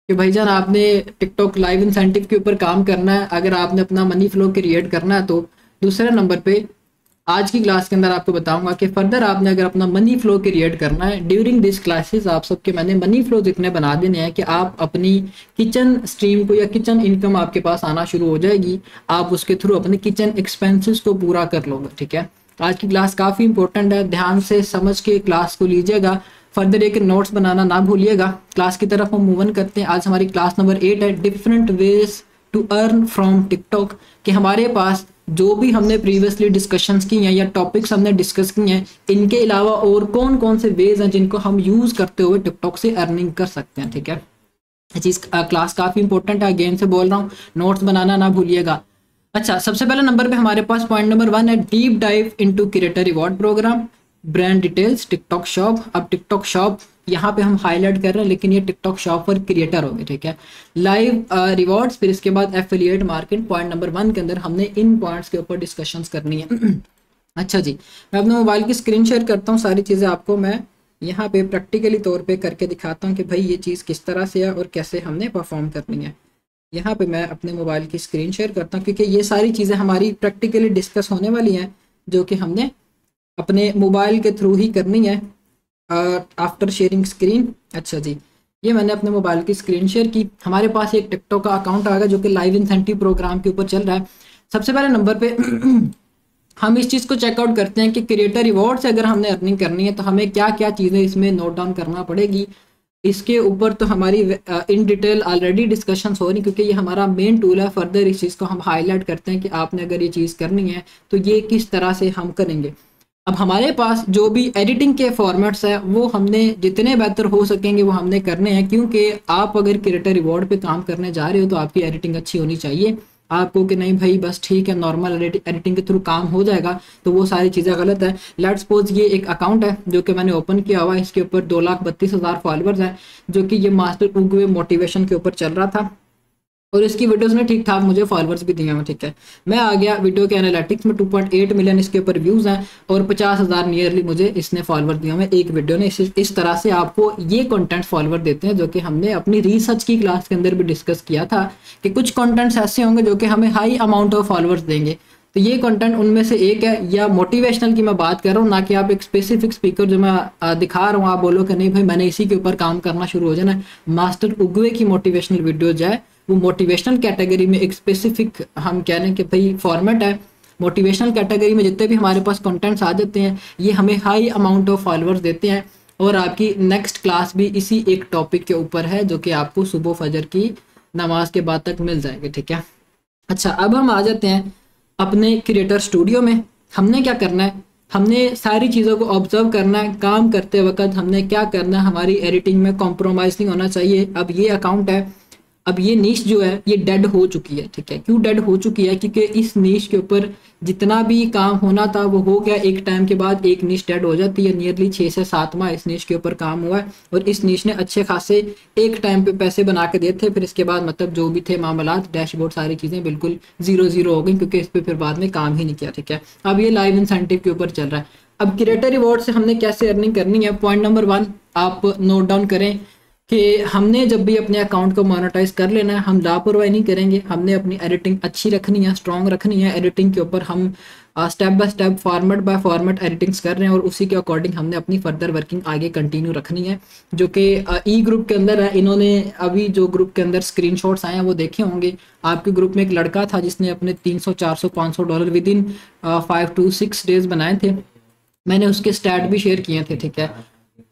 कि भाईजान आपने टिकटॉक लाइव इंसेंटिव के ऊपर काम करना है, अगर आपने अपना मनी फ्लो क्रिएट करना है तो। दूसरे नंबर पे आज की क्लास के अंदर आपको बताऊंगा कि फर्दर आपने अगर अपना मनी फ्लो क्रिएट करना है ड्यूरिंग दिस क्लासेस, आप सबके मैंने मनी फ्लो इतने बना देने हैं कि आप अपनी किचन स्ट्रीम को या किचन इनकम आपके पास आना शुरू हो जाएगी, आप उसके थ्रू अपने किचन एक्सपेंसेस को पूरा कर लोगे। ठीक है, आज की क्लास काफ़ी इंपॉर्टेंट है, ध्यान से समझ के क्लास को लीजिएगा। फर्दर एक नोट्स बनाना ना भूलिएगा। क्लास की तरफ हम मूव ऑन करते हैं। आज हमारी क्लास नंबर 8 है, different ways to earn from TikTok. कि हमारे पास जो भी हमने प्रीवियसली डिस्कशंस की हैं या टॉपिक्स हमने डिस्कस किए हैं, इनके अलावा और कौन कौन से वेज हैं जिनको हम यूज़ करते हुए टिकटॉक से अर्निंग कर सकते हैं। ठीक है, ये चीज़ क्लास काफ़ी इंपॉर्टेंट है, अगेन से बोल रहा हूँ, नोट्स बनाना ना भूलिएगा। अच्छा, सबसे पहले नंबर पे हमारे पास पॉइंट नंबर 1 है, deep dive into creator reward program, brand details, TikTok shop. अब टिकटॉक शॉप यहाँ पे हम हाईलाइट कर रहे हैं, लेकिन ये टिकटॉक शॉप पर क्रिएटर हो गए। ठीक है, लाइव रिवॉर्ड्स, फिर इसके बाद एफिलिएट मार्केट। पॉइंट नंबर 1 के अंदर हमने इन पॉइंट्स के ऊपर डिस्कशंस करनी है। अच्छा जी, मैं अपने मोबाइल की स्क्रीन शेयर करता हूँ, सारी चीज़ें आपको मैं यहाँ पे प्रैक्टिकली तौर पे करके दिखाता हूँ कि भाई ये चीज़ किस तरह से है और कैसे हमने परफॉर्म करनी है। यहाँ पे मैं अपने मोबाइल की स्क्रीन शेयर करता हूँ, क्योंकि ये सारी चीज़ें हमारी प्रैक्टिकली डिस्कस होने वाली हैं, जो कि हमने अपने मोबाइल के थ्रू ही करनी है आफ्टर शेयरिंग स्क्रीन। अच्छा जी, ये मैंने अपने मोबाइल की स्क्रीन शेयर की। हमारे पास एक टिकटॉक का अकाउंट आ गया जो कि लाइव इंसेंटिव प्रोग्राम के ऊपर चल रहा है। सबसे पहले नंबर पे हम इस चीज़ को चेकआउट करते हैं कि क्रिएटर रिवॉर्ड से अगर हमने अर्निंग करनी है तो हमें क्या क्या चीज़ें इसमें नोट डाउन करना पड़ेगी। इसके ऊपर तो हमारी इन डिटेल ऑलरेडी डिस्कशंस हो रही, क्योंकि ये हमारा मेन टूल है। फर्दर इस चीज़ को हम हाईलाइट करते हैं कि आपने अगर ये चीज़ करनी है तो ये किस तरह से हम करेंगे। अब हमारे पास जो भी एडिटिंग के फॉर्मेट्स है वो हमने जितने बेहतर हो सकेंगे वो हमने करने हैं, क्योंकि आप अगर क्रिएटर रिवॉर्ड पे काम करने जा रहे हो तो आपकी एडिटिंग अच्छी होनी चाहिए। आपको कि नहीं भाई बस ठीक है नॉर्मल एडिटिंग के थ्रू काम हो जाएगा, तो वो सारी चीज़ें गलत है। लेट्स सपोज ये एक अकाउंट है जो कि मैंने ओपन किया हुआ है, इसके ऊपर 2,32,000 फॉलोअर्स हैं, जो कि ये मास्टर उगवे मोटिवेशन के ऊपर चल रहा था और इसकी वीडियोस में ठीक ठाक मुझे फॉलोअर्स भी दिए हैं। ठीक है, मैं आ गया वीडियो के एनालिटिक्स में, 2.8 मिलियन इसके ऊपर व्यूज़ हैं और 50,000 नियरली मुझे इसने फॉलोअर दिए हुए एक वीडियो ने। इस तरह से आपको ये कंटेंट फॉलोअर देते हैं, जो कि हमने अपनी रिसर्च की क्लास के अंदर भी डिस्कस किया था कि कुछ कंटेंट्स ऐसे होंगे जो कि हमें हाई अमाउंट ऑफ फॉलोअर्स देंगे। तो ये कंटेंट उनमें से एक है। या मोटिवेशनल की मैं बात कर रहा हूँ, ना कि आप एक स्पेसिफिक स्पीकर जो मैं दिखा रहा हूँ आप बोलो कि नहीं भाई मैंने इसी के ऊपर काम करना शुरू हो जाना। मास्टर उगवे की मोटिवेशनल वीडियो जो है वो मोटिवेशनल कैटेगरी में एक स्पेसिफिक हम कह रहे हैं कि भाई फॉर्मेट है। मोटिवेशनल कैटेगरी में जितने भी हमारे पास कंटेंट्स आ जाते हैं ये हमें हाई अमाउंट ऑफ फॉलोअर्स देते हैं। और आपकी नेक्स्ट क्लास भी इसी एक टॉपिक के ऊपर है, जो कि आपको सुबह फजर की नमाज के बाद तक मिल जाएगी। ठीक है, अच्छा अब हम आ जाते हैं अपने क्रिएटर स्टूडियो में। हमने क्या करना है, हमने सारी चीज़ों को ऑब्जर्व करना है। काम करते वक्त हमने क्या करना है, हमारी एडिटिंग में कॉम्प्रोमाइज़ नहीं होना चाहिए। अब ये अकाउंट है, अब ये नीश जो है ये डेड हो चुकी है। ठीक है, क्यों डेड हो चुकी है, क्योंकि इस नीश के ऊपर जितना भी काम होना था वो हो गया। एक टाइम के बाद एक नीश डेड हो जाती है। नियरली 6 से 7 माह इस नीश के ऊपर काम हुआ है और इस नीश ने अच्छे खासे एक टाइम पे पैसे बना के दिए थे। फिर इसके बाद मतलब जो भी थे मामलात, डैशबोर्ड, सारी चीज़ें बिल्कुल 0-0 हो गई, क्योंकि इस पर फिर बाद में काम ही नहीं किया। ठीक है, अब ये लाइव इंसेंटिव के ऊपर चल रहा है। अब क्रिएटर रिवॉर्ड से हमने कैसे अर्निंग करनी है, पॉइंट नंबर 1 आप नोट डाउन करें कि हमने जब भी अपने अकाउंट को मोनेटाइज कर लेना है, हम लापरवाही नहीं करेंगे। हमने अपनी एडिटिंग अच्छी रखनी है, स्ट्रॉन्ग रखनी है। एडिटिंग के ऊपर हम step by step, format by format editings कर रहे हैं और उसी के अकॉर्डिंग हमने अपनी फर्दर वर्किंग आगे कंटिन्यू रखनी है। जो कि ई ग्रुप के अंदर है, इन्होंने अभी जो ग्रुप के अंदर स्क्रीनशॉट्स आए हैं वो देखे होंगे। आपके ग्रुप में एक लड़का था जिसने अपने $300, $400, $500 विद इन 5 to 6 डेज बनाए थे। मैंने उसके स्टैट भी शेयर किए थे। ठीक है,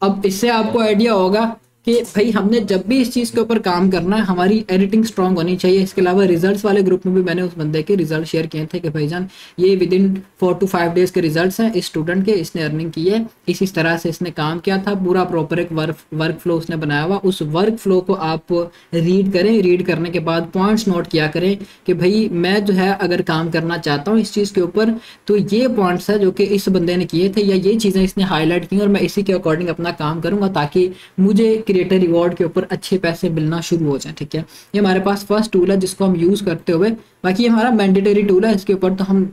अब इससे आपको आइडिया होगा कि भाई हमने जब भी इस चीज़ के ऊपर काम करना है हमारी एडिटिंग स्ट्रांग होनी चाहिए। इसके अलावा रिजल्ट्स वाले ग्रुप में भी मैंने उस बंदे के रिजल्ट शेयर किए थे कि भाईजान ये विद इन 4 to 5 डेज़ के रिजल्ट्स हैं इस स्टूडेंट के, इसने अर्निंग की है, इसी तरह से इसने काम किया था। पूरा प्रॉपर एक वर्क फ्लो उसने बनाया हुआ। उस वर्क फ्लो को आप रीड करें, रीड करने के बाद पॉइंट्स नोट किया करें कि भाई मैं जो है अगर काम करना चाहता हूँ इस चीज़ के ऊपर तो ये पॉइंट्स है जो कि इस बंदे ने किए थे या ये चीज़ें इसने हाईलाइट की और मैं इसी के अकॉर्डिंग अपना काम करूँगा ताकि मुझे क्रिएटर रिवॉर्ड के ऊपर अच्छे पैसे मिलना शुरू हो जाए। ठीक है, ये हमारे पास फर्स्ट टूल है जिसको हम यूज़ करते हुए, बाकी ये हमारा मैंडेटरी टूल है, इसके ऊपर तो हम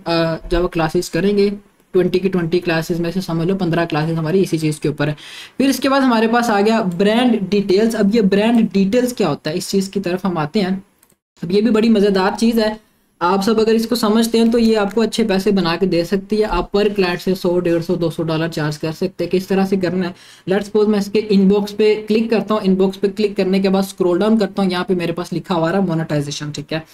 जब क्लासेस करेंगे 20 की 20 क्लासेस में से समझ लो 15 क्लासेस हमारी इसी चीज़ के ऊपर है। फिर इसके बाद हमारे पास आ गया ब्रांड डिटेल्स। अब ये ब्रांड डिटेल्स क्या होता है, इस चीज़ की तरफ हम आते हैं। अब ये भी बड़ी मज़ेदार चीज़ है, आप सब अगर इसको समझते हैं तो ये आपको अच्छे पैसे बना के दे सकती है। आप पर क्लाइंट से 100, 150, 200 डॉलर चार्ज कर सकते हैं। किस तरह से करना है, लेट्स सपोज मैं इसके इनबॉक्स पे क्लिक करता हूँ। इनबॉक्स पे क्लिक करने के बाद स्क्रॉल डाउन करता हूँ, यहाँ पे मेरे पास लिखा हुआ है मोनेटाइजेशन, ठीक है।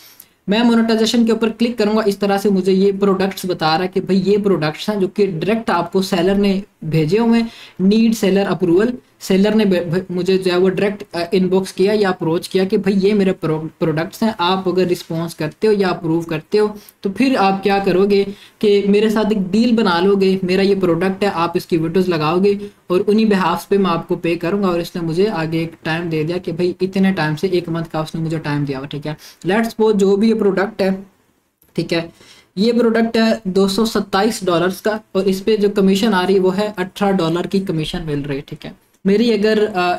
मैं मोनेटाइजेशन के ऊपर क्लिक करूंगा, इस तरह से मुझे ये प्रोडक्ट्स बता रहा है कि भाई ये प्रोडक्ट्स हैं जो कि डायरेक्ट आपको सेलर ने भेजे हुए हैं, नीड सेलर अप्रूवल। सेलर ने मुझे जो है वो डायरेक्ट इनबॉक्स किया या अप्रोच किया कि भाई ये मेरे प्रोडक्ट्स हैं, आप अगर रिस्पॉन्स करते हो या अप्रूव करते हो तो फिर आप क्या करोगे कि मेरे साथ एक डील बना लोगे। मेरा ये प्रोडक्ट है, आप इसकी वीडियोस लगाओगे और उन्हीं बिहाफ पे मैं आपको पे करूंगा। और इसने मुझे आगे एक टाइम दे दिया कि भाई इतने टाइम से 1 मंथ का उसने मुझे टाइम दिया हुआ, ठीक है। लेट्स सपोज जो भी ये प्रोडक्ट है, ठीक है, ये प्रोडक्ट है $227 का और इस पे जो कमीशन आ रही है वो है $18 की कमीशन मिल रही है, ठीक है। मेरी अगर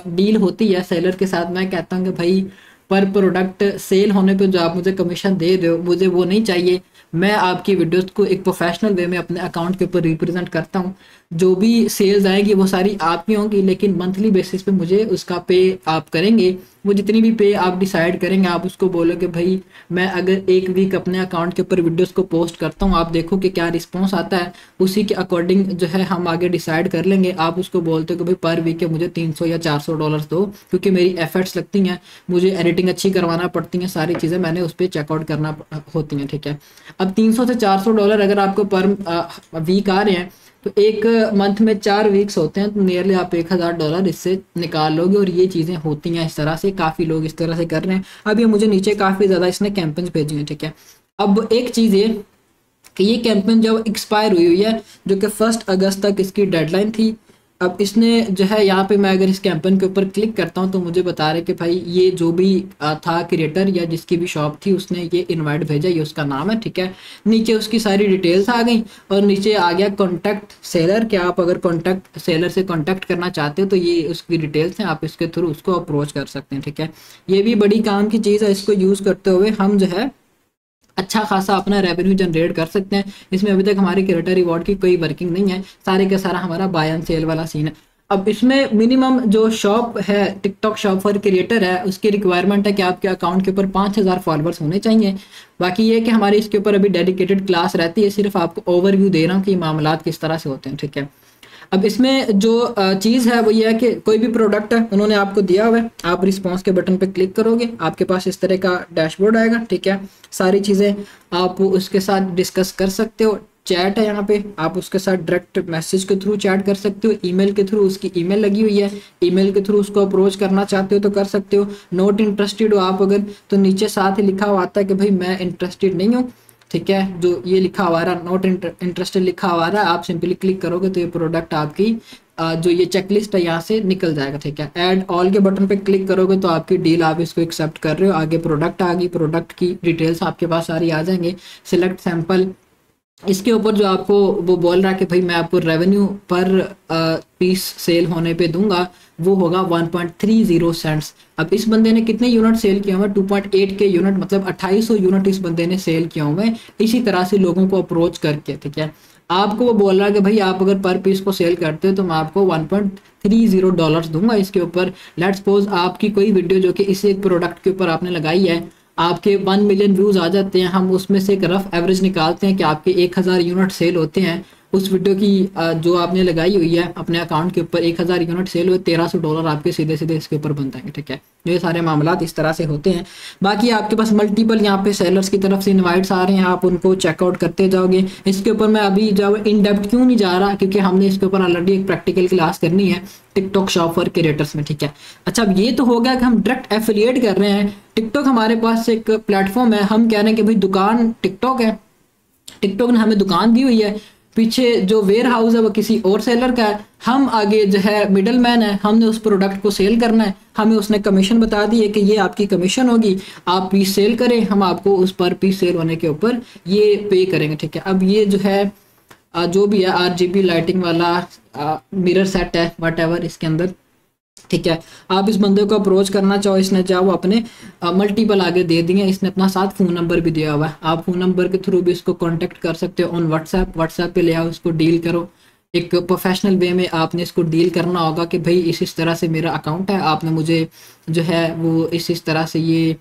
डील होती है सेलर के साथ, मैं कहता हूँ कि भाई पर प्रोडक्ट सेल होने पे जो आप मुझे कमीशन दे रहे हो मुझे वो नहीं चाहिए। मैं आपकी वीडियोस को एक प्रोफेशनल वे में अपने अकाउंट के ऊपर रिप्रेजेंट करता हूँ। जो भी सेल्स आएगी वो सारी आपकी होंगी, लेकिन मंथली बेसिस पे मुझे उसका पे आप करेंगे। वो जितनी भी पे आप डिसाइड करेंगे, आप उसको बोलोगे भाई मैं अगर 1 वीक अपने अकाउंट के ऊपर वीडियोस को पोस्ट करता हूँ, आप देखो कि क्या रिस्पॉन्स आता है, उसी के अकॉर्डिंग जो है हम आगे डिसाइड कर लेंगे। आप उसको बोलते हो कि भाई पर वीक के मुझे $300 या $400 दो, क्योंकि मेरी एफर्ट्स लगती हैं, मुझे एडिटिंग अच्छी करवाना पड़ती हैं, सारी चीज़ें मैंने उस पर चेकआउट करना होती हैं, ठीक है। अब $300 से $400 अगर आपको पर वीक आ रहे हैं तो एक मंथ में 4 वीक्स होते हैं, तो नियरली आप $1000 इससे निकाल लोगे। और ये चीज़ें होती हैं इस तरह से, काफ़ी लोग इस तरह से कर रहे हैं। अब ये मुझे नीचे काफ़ी ज़्यादा इसने कैंपेन्स भेजी हैं, ठीक है। अब एक चीज़ ये कि ये कैंपेन जब एक्सपायर हुई है, जो कि 1 अगस्त तक इसकी डेडलाइन थी। अब इसने जो है यहाँ पे मैं अगर इस कैंपेन के ऊपर क्लिक करता हूँ तो मुझे बता रहे कि भाई ये जो भी था क्रिएटर या जिसकी भी शॉप थी उसने ये इनवाइट भेजा, ये उसका नाम है, ठीक है। नीचे उसकी सारी डिटेल्स आ गई और नीचे आ गया कॉन्टैक्ट सेलर, कि आप अगर कॉन्टैक्ट सेलर से कॉन्टैक्ट करना चाहते हो तो ये उसकी डिटेल्स हैं, आप इसके थ्रू उसको अप्रोच कर सकते हैं, ठीक है। ये भी बड़ी काम की चीज़ है, इसको यूज़ करते हुए हम जो है अच्छा खासा अपना रेवेन्यू जनरेट कर सकते हैं। इसमें अभी तक हमारे क्रिएटर रिवॉर्ड की कोई वर्किंग नहीं है, सारे का सारा हमारा बाय एंड सेल वाला सीन है। अब इसमें मिनिमम जो शॉप है, टिकटॉक शॉप फॉर क्रिएटर है, उसकी रिक्वायरमेंट है कि आपके अकाउंट के ऊपर 5000 फॉलोअर्स होने चाहिए। बाकी ये कि हमारी इसके ऊपर अभी डेडिकेटेड क्लास रहती है, सिर्फ आपको ओवरव्यू दे रहा हूँ कि मामलात किस तरह से होते हैं, ठीक है। अब इसमें जो चीज़ है वो ये है कि कोई भी प्रोडक्ट है उन्होंने आपको दिया हुआ है, आप रिस्पॉन्स के बटन पे क्लिक करोगे, आपके पास इस तरह का डैशबोर्ड आएगा, ठीक है। सारी चीज़ें आप उसके साथ डिस्कस कर सकते हो। चैट है यहाँ पे, आप उसके साथ डायरेक्ट मैसेज के थ्रू चैट कर सकते हो, ईमेल के थ्रू, उसकी ईमेल लगी हुई है, ईमेल के थ्रू उसको अप्रोच करना चाहते हो तो कर सकते हो। नॉट इंटरेस्टेड हो आप अगर, तो नीचे साथ ही लिखा हुआ आता है कि भाई मैं इंटरेस्टेड नहीं हूँ, ठीक है। जो ये लिखा हुआ रहा, नॉट इंटरेस्टेड लिखा हुआ रहा, आप सिंपली क्लिक करोगे तो ये प्रोडक्ट आपकी जो ये चेकलिस्ट है यहाँ से निकल जाएगा, ठीक है। ऐड ऑल के बटन पे क्लिक करोगे तो आपकी डील, आप इसको एक्सेप्ट कर रहे हो। आगे प्रोडक्ट आ गई, प्रोडक्ट की डिटेल्स आपके पास सारी आ जाएंगे। सिलेक्ट सैंपल, इसके ऊपर जो आपको वो बोल रहा है कि भाई मैं आपको रेवेन्यू पर पीस सेल होने पे दूंगा, वो होगा 1.30 सेंट्स। अब इस बंदे ने कितने यूनिट सेल किए हुए हैं, 2.8 के यूनिट, मतलब 2800 यूनिट इस बंदे ने सेल किए हुए हैं, इसी तरह से लोगों को अप्रोच करके, ठीक है। आपको वो बोल रहा है कि भाई आप अगर पर पीस को सेल करते हो तो मैं आपको $1.30 दूंगा इसके ऊपर। लेट्स सपोज आपकी कोई वीडियो जो कि इसी एक प्रोडक्ट के ऊपर आपने लगाई है, आपके 1 मिलियन व्यूज़ आ जाते हैं, हम उसमें से एक रफ एवरेज निकालते हैं कि आपके 1000 यूनिट सेल होते हैं। उस वीडियो की जो आपने लगाई हुई है अपने अकाउंट के ऊपर, 1000 यूनिट सेल हुए, $1300 आपके सीधे सीधे इसके ऊपर बन जाएंगे, ठीक है। ये सारे मामलात इस तरह से होते हैं। बाकी आपके पास मल्टीपल यहाँ पे सेलर्स की तरफ से इनवाइट्स आ रहे हैं, आप उनको चेकआउट करते जाओगे। इसके ऊपर मैं अभी जो इन डेप्थ क्यों नहीं जा रहा, क्योंकि हमने इसके ऊपर ऑलरेडी एक प्रैक्टिकल क्लास करनी है टिकटॉक शॉप फॉर क्रिएटर्स में, ठीक है। अच्छा, अब ये तो हो गया कि हम डायरेक्ट एफिलिएट कर रहे हैं। टिकटॉक हमारे पास एक प्लेटफॉर्म है, हम कह रहे हैं कि भाई दुकान टिकटॉक है, टिकटॉक ने हमें दुकान दी हुई है, पीछे जो वेयर हाउस है वो किसी और सेलर का है, हम आगे जो है मिडल मैन है, हमने उस प्रोडक्ट को सेल करना है, हमें उसने कमीशन बता दी है कि ये आपकी कमीशन होगी, आप पीस सेल करें, हम आपको उस पर पीस सेल होने के ऊपर ये पे करेंगे, ठीक है। अब ये जो है जो भी है RGB लाइटिंग वाला मिरर सेट है, वट एवर, इसके अंदर ठीक है। आप इस बंदे को अप्रोच करना चाहो, इसने चाहो वो अपने मल्टीपल आगे दे दिए, इसने अपना साथ फ़ोन नंबर भी दिया हुआ है, आप फ़ोन नंबर के थ्रू भी इसको कांटेक्ट कर सकते हो ऑन व्हाट्सएप पे ले आओ, इसको डील करो। एक प्रोफेशनल वे में आपने इसको डील करना होगा कि भाई इस तरह से मेरा अकाउंट है, आपने मुझे जो है वो इस तरह से ये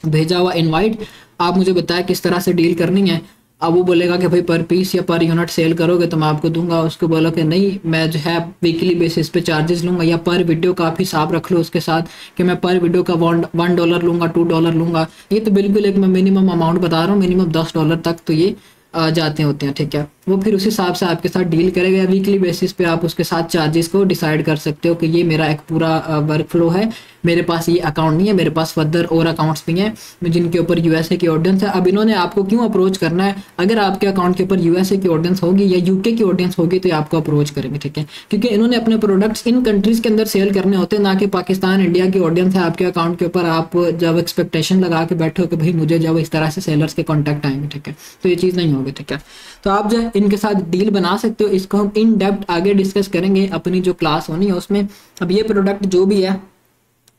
भेजा हुआ इनवाइट, आप मुझे बताया किस तरह से डील करनी है। अब वो बोलेगा कि भाई पर पीस या पर यूनिट सेल करोगे तो मैं आपको दूंगा, उसको बोलो कि नहीं मैं जो है वीकली बेसिस पे चार्जेस लूँगा, या पर वीडियो का आप हिसाब रख लो उसके साथ कि मैं पर वीडियो का $1 लूँगा, $2 लूँगा। ये तो बिल्कुल एक मैं मिनिमम अमाउंट बता रहा हूँ, मिनिमम $10 तक तो ये जाते होते हैं। ठीक है, वो फिर उस हिसाब से आपके साथ डील करेगा, या वीकली बेसिस पे आप उसके साथ चार्जेस को डिसाइड कर सकते हो कि ये मेरा एक पूरा वर्क फ्लो है, मेरे पास ये अकाउंट नहीं है, मेरे पास फर्दर और अकाउंट्स भी हैं जिनके ऊपर यूएसए की ऑडियंस है। अब इन्होंने आपको क्यों अप्रोच करना है, अगर आपके अकाउंट के ऊपर यूएसए की ऑडियंस होगी या यूके की ऑडियंस होगी तो ये आपको अप्रोच करेंगे। ठीक है, क्योंकि इन्होंने अपने प्रोडक्ट्स इन कंट्रीज के अंदर सेल करने होते हैं, ना कि पाकिस्तान इंडिया की ऑडियंस है आपके अकाउंट के ऊपर। आप जब एक्सपेक्टेशन लगा के बैठे हो कि भाई मुझे जब इस तरह से सेलर्स के कॉन्टैक्ट आएंगे, ठीक है, तो ये चीज़ नहीं होगी। ठीक है, तो आप जो है इनके साथ डील बना सकते हो। इसको हम इन डेप्थ आगे डिस्कस करेंगे अपनी जो क्लास होनी है उसमें। अब ये प्रोडक्ट जो भी है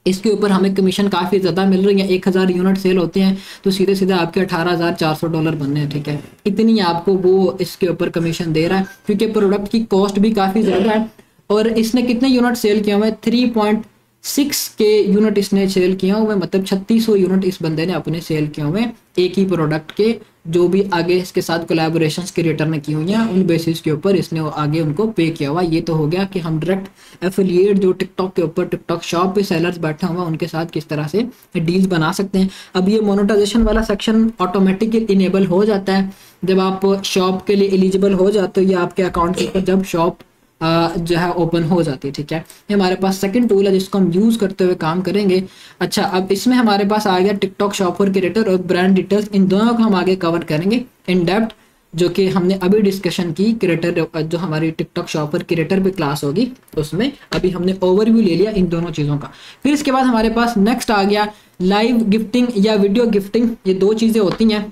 इसके ऊपर हमें कमीशन काफ़ी ज़्यादा मिल रही है, 1000 यूनिट सेल होते हैं तो सीधे सीधे आपके $18,400 बनने हैं। ठीक है, इतनी आपको वो इसके ऊपर कमीशन दे रहा है, क्योंकि प्रोडक्ट की कॉस्ट भी काफ़ी ज़्यादा है। और इसने कितने यूनिट सेल किए हुए हैं, 3.6 के यूनिट इसने सेल किए हुए, मतलब 3600 यूनिट इस बंदे ने अपने सेल किए हुए एक ही प्रोडक्ट के। जो भी आगे इसके साथ कोलैबोरेशंस क्रिएटर ने की हुई हैं उन बेसिस के ऊपर इसने आगे उनको पे किया हुआ। ये तो हो गया कि हम डायरेक्ट एफिलिएट जो टिकटॉक के ऊपर टिकटॉक शॉप पे सेलर्स बैठे हुए हैं उनके साथ किस तरह से डील्स बना सकते हैं। अब ये मोनेटाइजेशन वाला सेक्शन ऑटोमेटिकली इनेबल हो जाता है जब आप शॉप के लिए एलिजिबल हो जाते हो, या आपके अकाउंट के ऊपर जब शॉप जो है ओपन हो जाती है। ठीक है, ये हमारे पास सेकंड टूल है जिसको हम यूज़ करते हुए काम करेंगे। अच्छा, अब इसमें हमारे पास आ गया टिकटॉक शॉप फॉर क्रिएटर और ब्रांड डिटेल्स, इन दोनों को हम आगे कवर करेंगे इन डेप्थ, जो कि हमने अभी डिस्कशन की क्रिएटर जो हमारी टिकटॉक शॉप फॉर क्रिएटर पे क्लास होगी उसमें अभी हमने ओवरव्यू ले लिया इन दोनों चीज़ों का। फिर इसके बाद हमारे पास नेक्स्ट आ गया लाइव गिफ्टिंग या वीडियो गिफ्टिंग। ये दो चीज़ें होती हैं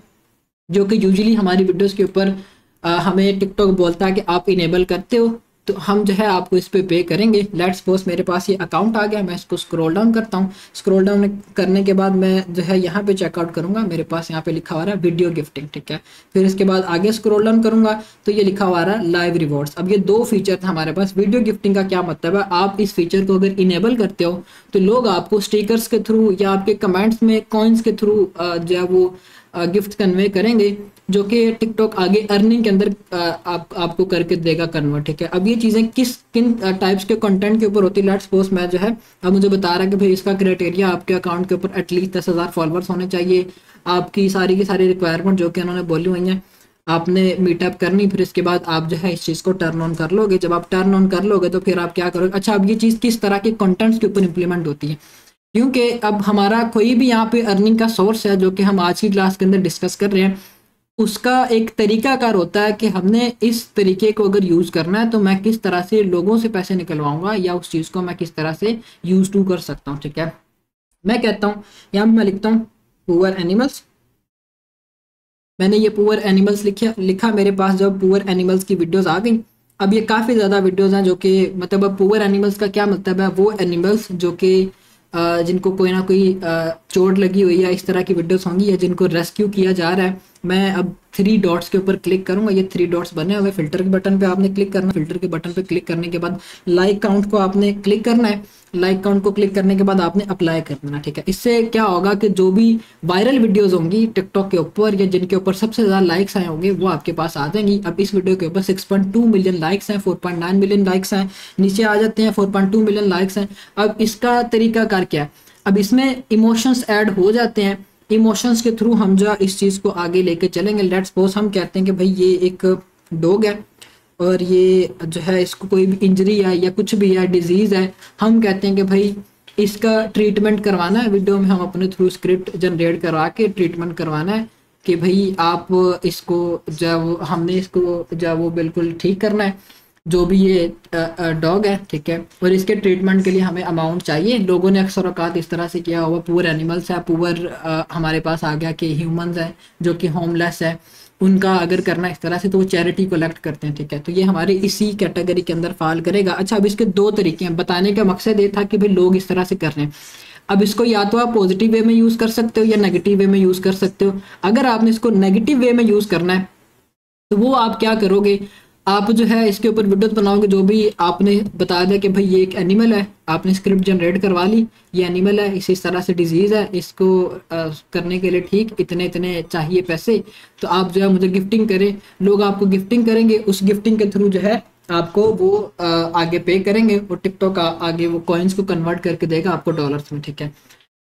जो कि यूजुअली हमारी वीडियोज़ के ऊपर हमें टिकटॉक बोलता है कि आप इनेबल करते हो, तो हम जो है आपको इस पे करेंगे। लेट्स सपोज मेरे पास ये अकाउंट आ गया, मैं इसको स्क्रॉल डाउन करता हूँ। स्क्रॉल डाउन करने के बाद मैं जो है यहाँ पे चेकआउट करूँगा, मेरे पास यहाँ पे लिखा हुआ है वीडियो गिफ्टिंग। ठीक है, फिर इसके बाद आगे स्क्रॉल डाउन करूँगा तो ये लिखा हुआ है लाइव रिवॉर्ड्स। अब ये दो फीचर थे हमारे पास। वीडियो गिफ्टिंग का क्या मतलब है, आप इस फीचर को अगर इनेबल करते हो तो लोग आपको स्टिकर्स के थ्रू या आपके कमेंट्स में कॉइन्स के थ्रू जो है वो गिफ्ट कन्वे करेंगे, जो कि टिकटॉक आगे अर्निंग के अंदर आपको करके देगा कन्वर्ट। ठीक है, अब ये चीज़ें किन टाइप्स के कंटेंट के ऊपर होती है। लेट्स सपोज मैं जो है अब मुझे बता रहा है कि भाई इसका क्राइटेरिया आपके अकाउंट के ऊपर एटलीस्ट 10,000 फॉलोअर्स होने चाहिए, आपकी सारी की सारी रिक्वायरमेंट जो कि उन्होंने बोली हुई हैं आपने मीटअप करनी, फिर इसके बाद आप जो है इस चीज़ को टर्न ऑन कर लोगे। जब आप टर्न ऑन कर लोगे तो फिर आप क्या करोगे। अच्छा, अब ये चीज़ किस तरह के कंटेंट्स के ऊपर इंप्लीमेंट होती है, क्योंकि अब हमारा कोई भी यहाँ पे अर्निंग का सोर्स है जो कि हम आज की क्लास के अंदर डिस्कस कर रहे हैं, उसका एक तरीकाकार होता है कि हमने इस तरीके को अगर यूज़ करना है तो मैं किस तरह से लोगों से पैसे निकलवाऊंगा, या उस चीज़ को मैं किस तरह से यूज टू कर सकता हूँ। ठीक है, मैं कहता हूँ यहाँ पे मैं लिखता हूँ पुअर एनिमल्स। मैंने ये पुअर एनिमल्स लिखा मेरे पास जब पुअर एनिमल्स की वीडियोस आ गई। अब ये काफ़ी ज़्यादा वीडियोस हैं जो कि मतलब अब पुअर एनिमल्स का क्या मतलब है, वो एनिमल्स जो कि जिनको कोई ना कोई चोट लगी हुई है, इस तरह की वीडियोस होंगी, या जिनको रेस्क्यू किया जा रहा है। मैं अब 3 डॉट्स के ऊपर क्लिक करूंगा, ये 3 डॉट्स बने हुए, फिल्टर के बटन पे आपने क्लिक करना। फिल्टर के बटन पे क्लिक करने के बाद लाइक काउंट को आपने क्लिक करना है। लाइक काउंट को क्लिक करने के बाद आपने अप्लाई कर देना। ठीक है, इससे क्या होगा कि जो भी वायरल वीडियोस होंगी टिकटॉक के ऊपर या जिनके ऊपर सबसे ज़्यादा लाइक्स आए होंगे वो आपके पास आ जाएंगी। अब इस वीडियो के ऊपर 6.2 मिलियन लाइक्स हैं, 4.9 मिलियन लाइक्स हैं, नीचे आ जाते हैं 4.2 मिलियन लाइक्स हैं। अब इसका तरीकाकार क्या है, अब इसमें इमोशंस ऐड हो जाते हैं। इमोशंस के थ्रू हम जो इस चीज़ को आगे लेके चलेंगे। लेट्स सपोज हम कहते हैं कि भाई ये एक डॉग है और ये जो है इसको कोई भी इंजरी है या कुछ भी है, डिजीज़ है, हम कहते हैं कि भाई इसका ट्रीटमेंट करवाना है। वीडियो में हम अपने थ्रू स्क्रिप्ट जनरेट करवा के ट्रीटमेंट करवाना है कि भाई आप इसको जब हमने इसको जब वो बिल्कुल ठीक करना है जो भी ये डॉग है। ठीक है, और इसके ट्रीटमेंट के लिए हमें अमाउंट चाहिए। लोगों ने अक्सर औकात इस तरह से किया हुआ, पुअर एनिमल्स है, पुअर हमारे पास आ गया कि ह्यूमंस है जो कि होमलेस है, उनका अगर करना इस तरह से तो वो चैरिटी कलेक्ट करते हैं, ठीक है। तो ये हमारे इसी कैटेगरी के अंदर फॉल करेगा। अच्छा, अब इसके दो तरीके हैं। बताने का मकसद ये था कि भाई लोग इस तरह से कर रहे हैं। अब इसको या तो आप पॉजिटिव वे में यूज़ कर सकते हो या नेगेटिव वे में यूज़ कर सकते हो। अगर आपने इसको नेगेटिव वे में यूज़ करना है तो वो आप क्या करोगे, आप जो है इसके ऊपर वीडियोस बनाओगे, जो भी आपने बता दिया कि भाई ये एक एनिमल है, आपने स्क्रिप्ट जनरेट करवा ली, ये एनिमल है, इस तरह से डिजीज़ है, इसको करने के लिए ठीक इतने इतने चाहिए पैसे, तो आप जो है मुझे गिफ्टिंग करें। लोग आपको गिफ्टिंग करेंगे, उस गिफ्टिंग के थ्रू जो है आपको वो आगे पे करेंगे और टिकटॉक आगे वो कॉइन्स को कन्वर्ट करके देगा आपको डॉलर्स में, ठीक है।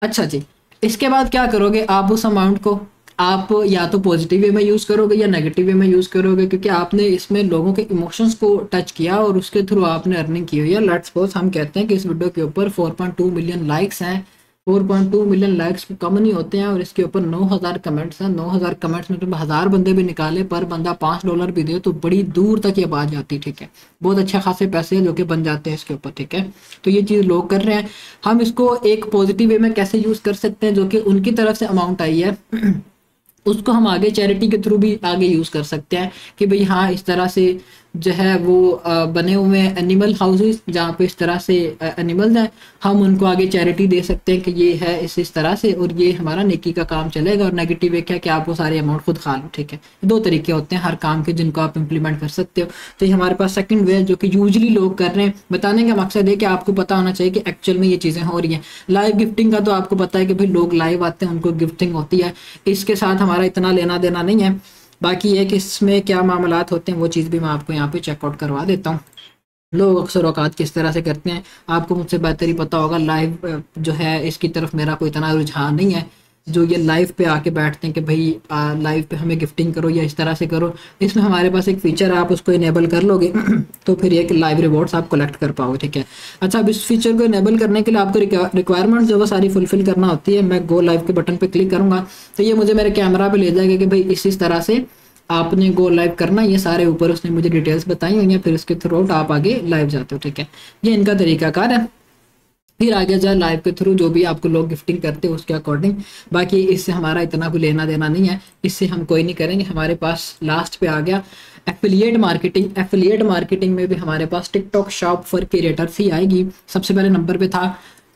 अच्छा जी, इसके बाद क्या करोगे, आप उस अमाउंट को आप या तो पॉजिटिव वे में यूज़ करोगे या नेगेटिव वे में यूज़ करोगे, क्योंकि आपने इसमें लोगों के इमोशंस को टच किया और उसके थ्रू आपने अर्निंग की हुई है। लेट्स सपोज हम कहते हैं कि इस वीडियो के ऊपर 4.2 मिलियन लाइक्स हैं, 4.2 मिलियन लाइक्स कम नहीं होते हैं और इसके ऊपर 9,000 कमेंट्स हैं। 9,000 कमेंट्स में तुम 1000 बंदे भी निकाले, पर बंदा $5 भी दे तो बड़ी दूर तक ये बात जाती, ठीक है। बहुत अच्छे खासे पैसे हैं जो कि बन जाते हैं इसके ऊपर, ठीक है। तो ये चीज़ लोग कर रहे हैं। हम इसको एक पॉजिटिव वे में कैसे यूज़ कर सकते हैं, जो कि उनकी तरफ से अमाउंट आई है उसको हम आगे चैरिटी के थ्रू भी आगे यूज़ कर सकते हैं कि भाई हाँ, इस तरह से जो है वो बने हुए हैं एनिमल हाउसेस जहाँ पे इस तरह से एनिमल्स हैं, हम उनको आगे चैरिटी दे सकते हैं कि ये है इस तरह से और ये हमारा नेकी का काम चलेगा। और नेगेटिव एक है कि आप वो सारे अमाउंट खुद खा लो, ठीक है। दो तरीके होते हैं हर काम के जिनको आप इम्प्लीमेंट कर सकते हो। तो ये हमारे पास सेकंड वे है जो कि यूजली लोग कर रहे हैं। बताने का मकसद है कि आपको पता होना चाहिए कि एक्चुअल में ये चीज़ें हो रही हैं। लाइव गिफ्टिंग का तो आपको पता है कि भाई लोग लाइव आते हैं, उनको गिफ्टिंग होती है, इसके साथ हमारा इतना लेना देना नहीं है। बाकी ये कि इसमें क्या मामलात होते हैं वो चीज़ भी मैं आपको यहाँ पे चेकआउट करवा देता हूँ। लोग अक्सर औकात किस तरह से करते हैं आपको मुझसे बेहतर ही पता होगा। लाइव जो है इसकी तरफ मेरा कोई इतना रुझान नहीं है। जो ये लाइव पे आके बैठते हैं कि भाई लाइव पे हमें गिफ्टिंग करो या इस तरह से करो, इसमें हमारे पास एक फीचर है, आप उसको इनेबल कर लोगे तो फिर ये कि लाइव रिवॉर्ड्स आप कलेक्ट कर पाओगे, ठीक है। अच्छा, अब इस फीचर को इनेबल करने के लिए आपको रिक्वायरमेंट जो वो सारी फुलफिल करना होती है। मैं गो लाइव के बटन पर क्लिक करूँगा तो ये मुझे मेरे कैमरा पर ले जाएगा कि भाई इस तरह से आपने गो लाइव करना। ये सारे ऊपर उसने मुझे डिटेल्स बताई हुई हैं, फिर उसके थ्रू आउट आप आगे लाइव जाते हो, ठीक है। ये इनका तरीकाकार है। फिर आगे जाए लाइव के थ्रू जो भी आपको लोग गिफ्टिंग करते हैं उसके अकॉर्डिंग। बाकी इससे हमारा इतना कोई लेना देना नहीं है, इससे हम कोई नहीं करेंगे। हमारे पास लास्ट पे आ गया एफिलिएट मार्केटिंग। एफिलिएट मार्केटिंग में भी हमारे पास टिकटॉक शॉप फॉर क्रिएटर्स ही आएगी। सबसे पहले नंबर पे था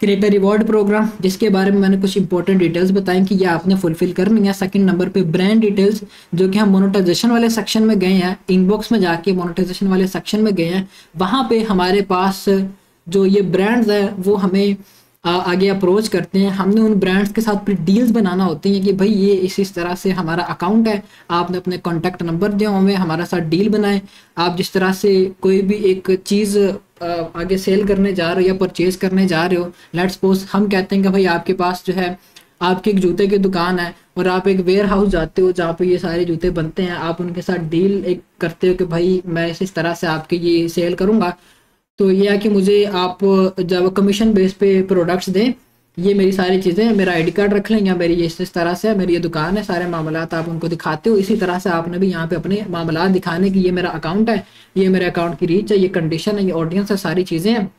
क्रिएटर रिवॉर्ड प्रोग्राम, जिसके बारे में मैंने कुछ इंपॉर्टेंट डिटेल्स बताएं कि ये आपने फुलफिल करनी है। सेकंड नंबर पे ब्रांड डिटेल्स, जो कि हम मोनेटाइजेशन वाले सेक्शन में गए हैं, इनबॉक्स में जाके मोनेटाइजेशन वाले सेक्शन में गए हैं। वहाँ पे हमारे पास जो ये ब्रांड्स है वो हमें आगे अप्रोच करते हैं। हमने उन ब्रांड्स के साथ फिर डील्स बनाना होती हैं कि भाई ये इस तरह से हमारा अकाउंट है, आपने अपने कॉन्टैक्ट नंबर दिए हमें, हमारा साथ डील बनाएं। आप जिस तरह से कोई भी एक चीज़ आगे सेल करने जा रहे हो या परचेज करने जा रहे हो, लेट्स सपोज हम कहते हैं कि भाई आपके पास जो है आपकी एक जूते की दुकान है और आप एक वेयर हाउस जाते हो जहाँ पे ये सारे जूते बनते हैं, आप उनके साथ डील एक करते हो कि भाई मैं इस तरह से आपके ये सेल करूँगा। तो ये है कि मुझे आप जब कमीशन बेस पे प्रोडक्ट्स दें, ये मेरी सारी चीज़ें, मेरा आईडी कार्ड रख लें या मेरी ये इस तरह से मेरी ये दुकान है, सारे मामलात आप उनको दिखाते हो। इसी तरह से आपने भी यहाँ पे अपने मामलात दिखाने की, ये मेरा अकाउंट है, ये मेरे अकाउंट की रीच है, ये कंडीशन है, ये ऑडियंस है, सारी चीज़ें हैं,